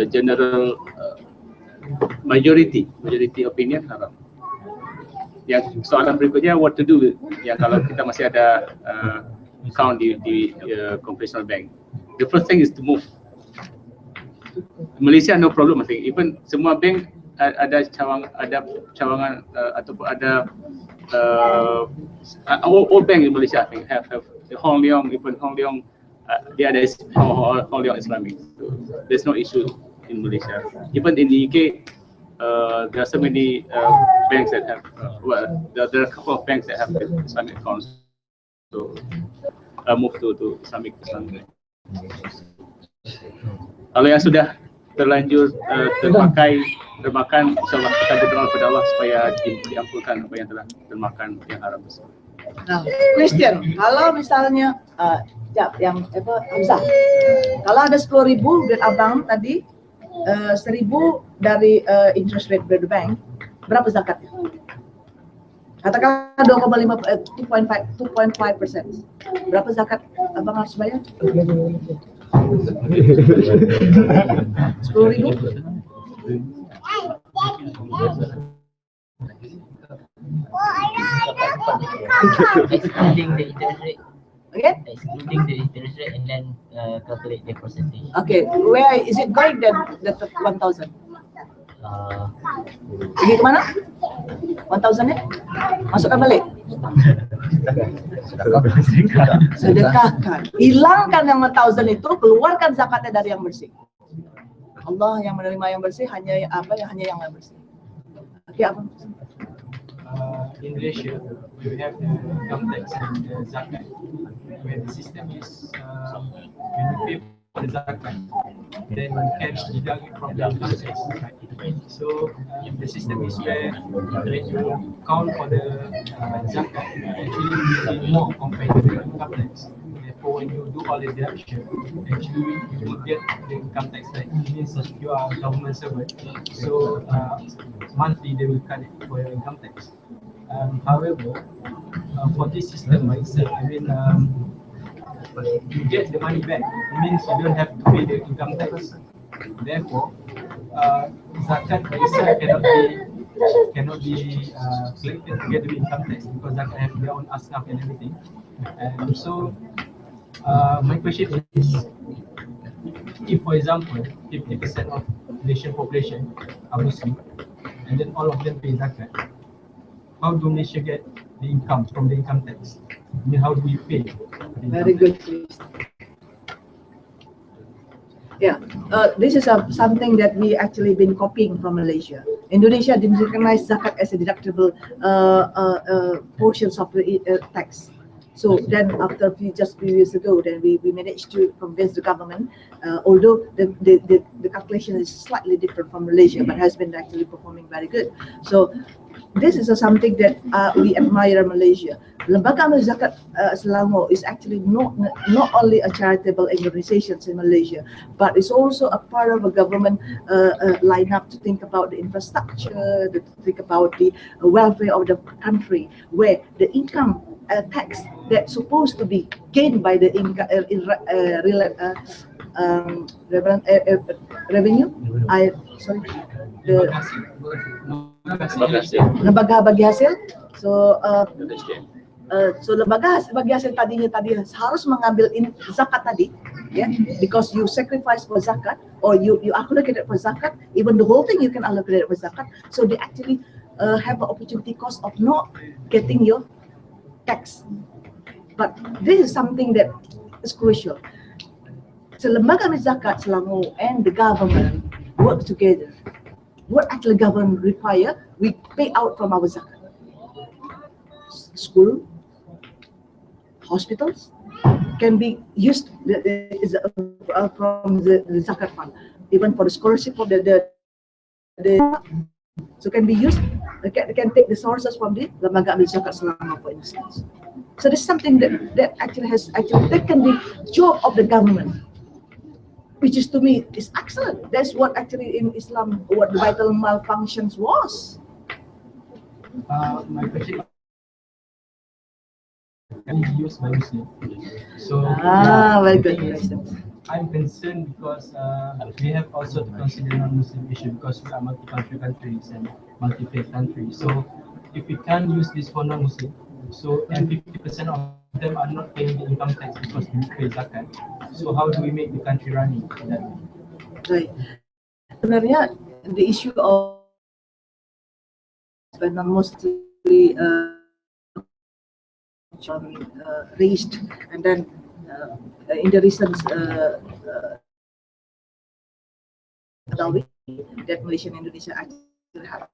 general majority opinion haram. Yang soalan berikutnya, what to do ya kalau kita masih ada account di conventional bank. The first thing is to move. Malaysia no problem, I think. Even semua bank ada cawangan ataupun ada all bank in Malaysia I think have Hong Leong, even Hong Leong dia ada Hong Leong Islamic. So, there's no issue in Malaysia. Even in the UK there are so many banks that have there are a couple of banks that have Islamic accounts. So move to Islamic. Kalau yang sudah terlanjur termakan, insyaallah kita berdoa kepada Allah supaya diampunkan apa yang telah termakan yang haram tersebut. Nah, question, kalau misalnya yang Hamzah, kalau ada 10.000 duit abang tadi, 1.000 dari interest rate by the bank, berapa zakatnya? Katakanlah 2,5%, 2.5%. Berapa zakat abang harus bayar? 10.000? Excluding the interest rate. Okay. Excluding the interest rate and then calculate the percentage. Okay, where is it going then? The 1,000. Pergi ke mana? 1,000 ya? Masukkan balik. Sedekahkan. Hilangkan yang 1,000 itu, keluarkan zakatnya dari yang bersih. Allah yang menerima yang bersih, hanya yang bersih. Oke, apa? In Malaysia, we have the income tax and the zakat, where the system is when you pay for the zakat, then you can deduct it from the income tax. So if the system is where you count for the zakat, actually you pay more compared to the income tax. Therefore, when you do all the deduction, actually you will get the income tax rate. It means that you are a government servant, so monthly they will cut it for your income tax. However, for this system myself, I mean, you get the money back. It means you don't have to pay the income tax. Therefore, zakat itself cannot be collected together with income tax because zakat have their own asnaf and everything. And so, my question is, if for example, 50% of Malaysian population are Muslim, and then all of them pay zakat, how do Malaysia get the income from the income tax? I mean, how do we pay? Very good. Yeah, this is something that we actually been copying from Malaysia. Indonesia didn't recognize zakat as a deductible portions of the tax. So then after just few years ago, then we managed to convince the government, although the calculation is slightly different from Malaysia, but has been actually performing very good. So this is something that we admire Malaysia. Lembaga Amal Zakat Selangor is actually not only a charitable organization in Malaysia, but it's also a part of a government lineup to think about the infrastructure, to think about the welfare of the country, where the income tax that's supposed to be gained by the revenue. Lembaga bagi hasil. So lembaga bagi hasil tadi harus mengambil zakat tadi, yeah, because you sacrifice for zakat or you allocate it for zakat, even the whole thing you can allocate it for zakat. So they actually have an opportunity cost of not getting your tax. But this is something that is crucial. So Lembaga Amal Zakat Selangor and the government work together. What actually government require, we pay out from our zakat. School, hospitals can be used from the zakat fund, even for the scholarship of the so can be used. Can take the sources from the Lembaga Amal Zakat Selangor, for instance. So this is something that actually has taken the job of the government, which is to me is excellent. That's what actually in Islam what the vital malfunctions was. My question can be used by Muslim. So Very good question. I'm concerned because we have also to consider non-Muslim issue because we are multi-country countries and multi-faith countries. So if we can't use this for non-Muslim, so and 50% of them are not paying the income tax because they pay zakat. So how do we make the country running? Right. Sebenarnya the issue of non-Muslim raised, and then in the recent that Malaysia and Indonesia actually have.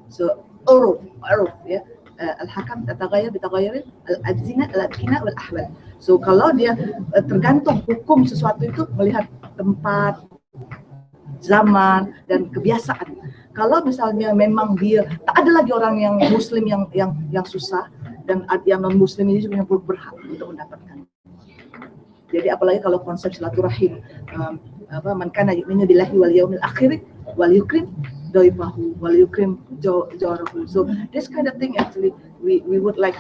So uruf ya, al-hakam tataghayyar bitaghayyur al-adzina al-adkina wal-ahwal. So kalau dia tergantung hukum sesuatu itu melihat tempat, zaman dan kebiasaan. Kalau misalnya memang dia tak ada lagi orang yang Muslim yang susah dan yang non Muslim ini juga yang berhak untuk mendapatkan. Jadi apalagi kalau konsep silaturahim, man kana yu'minu billahi wal yawmil akhir wal yukrim daifahu wal yukrim jawarahu. So this kind of thing actually we would like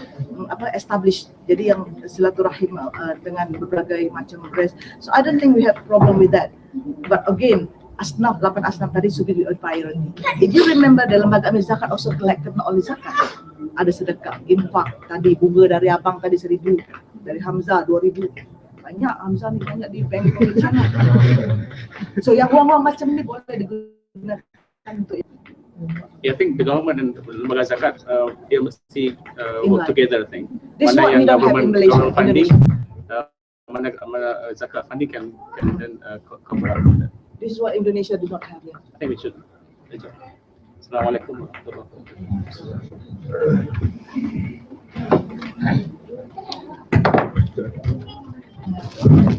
establish. Jadi yang silaturahim dengan berbagai macam race. So I don't think we have problem with that. But again, asnaf 8 asnaf tadi should be priority. If you remember, the lembaga amil zakat also collected not only zakat. Ada sedekah, infak tadi, bunga dari abang tadi 1,000, dari Hamzah 2,000. Banyak Hamzah ni, banyak di bank di sana. So yang uang-uang macam ni boleh digunakan untuk itu. Yeah, I think the government and lembaga zakat they mesti work together. I think. This Mana what yang we don't have in Malaysia, government funding, Indonesia. mana zakat funding can then cover up on that. This is what Indonesia do not have yet. I think we should. Assalamualaikum warahmatullah. Terima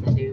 kasih.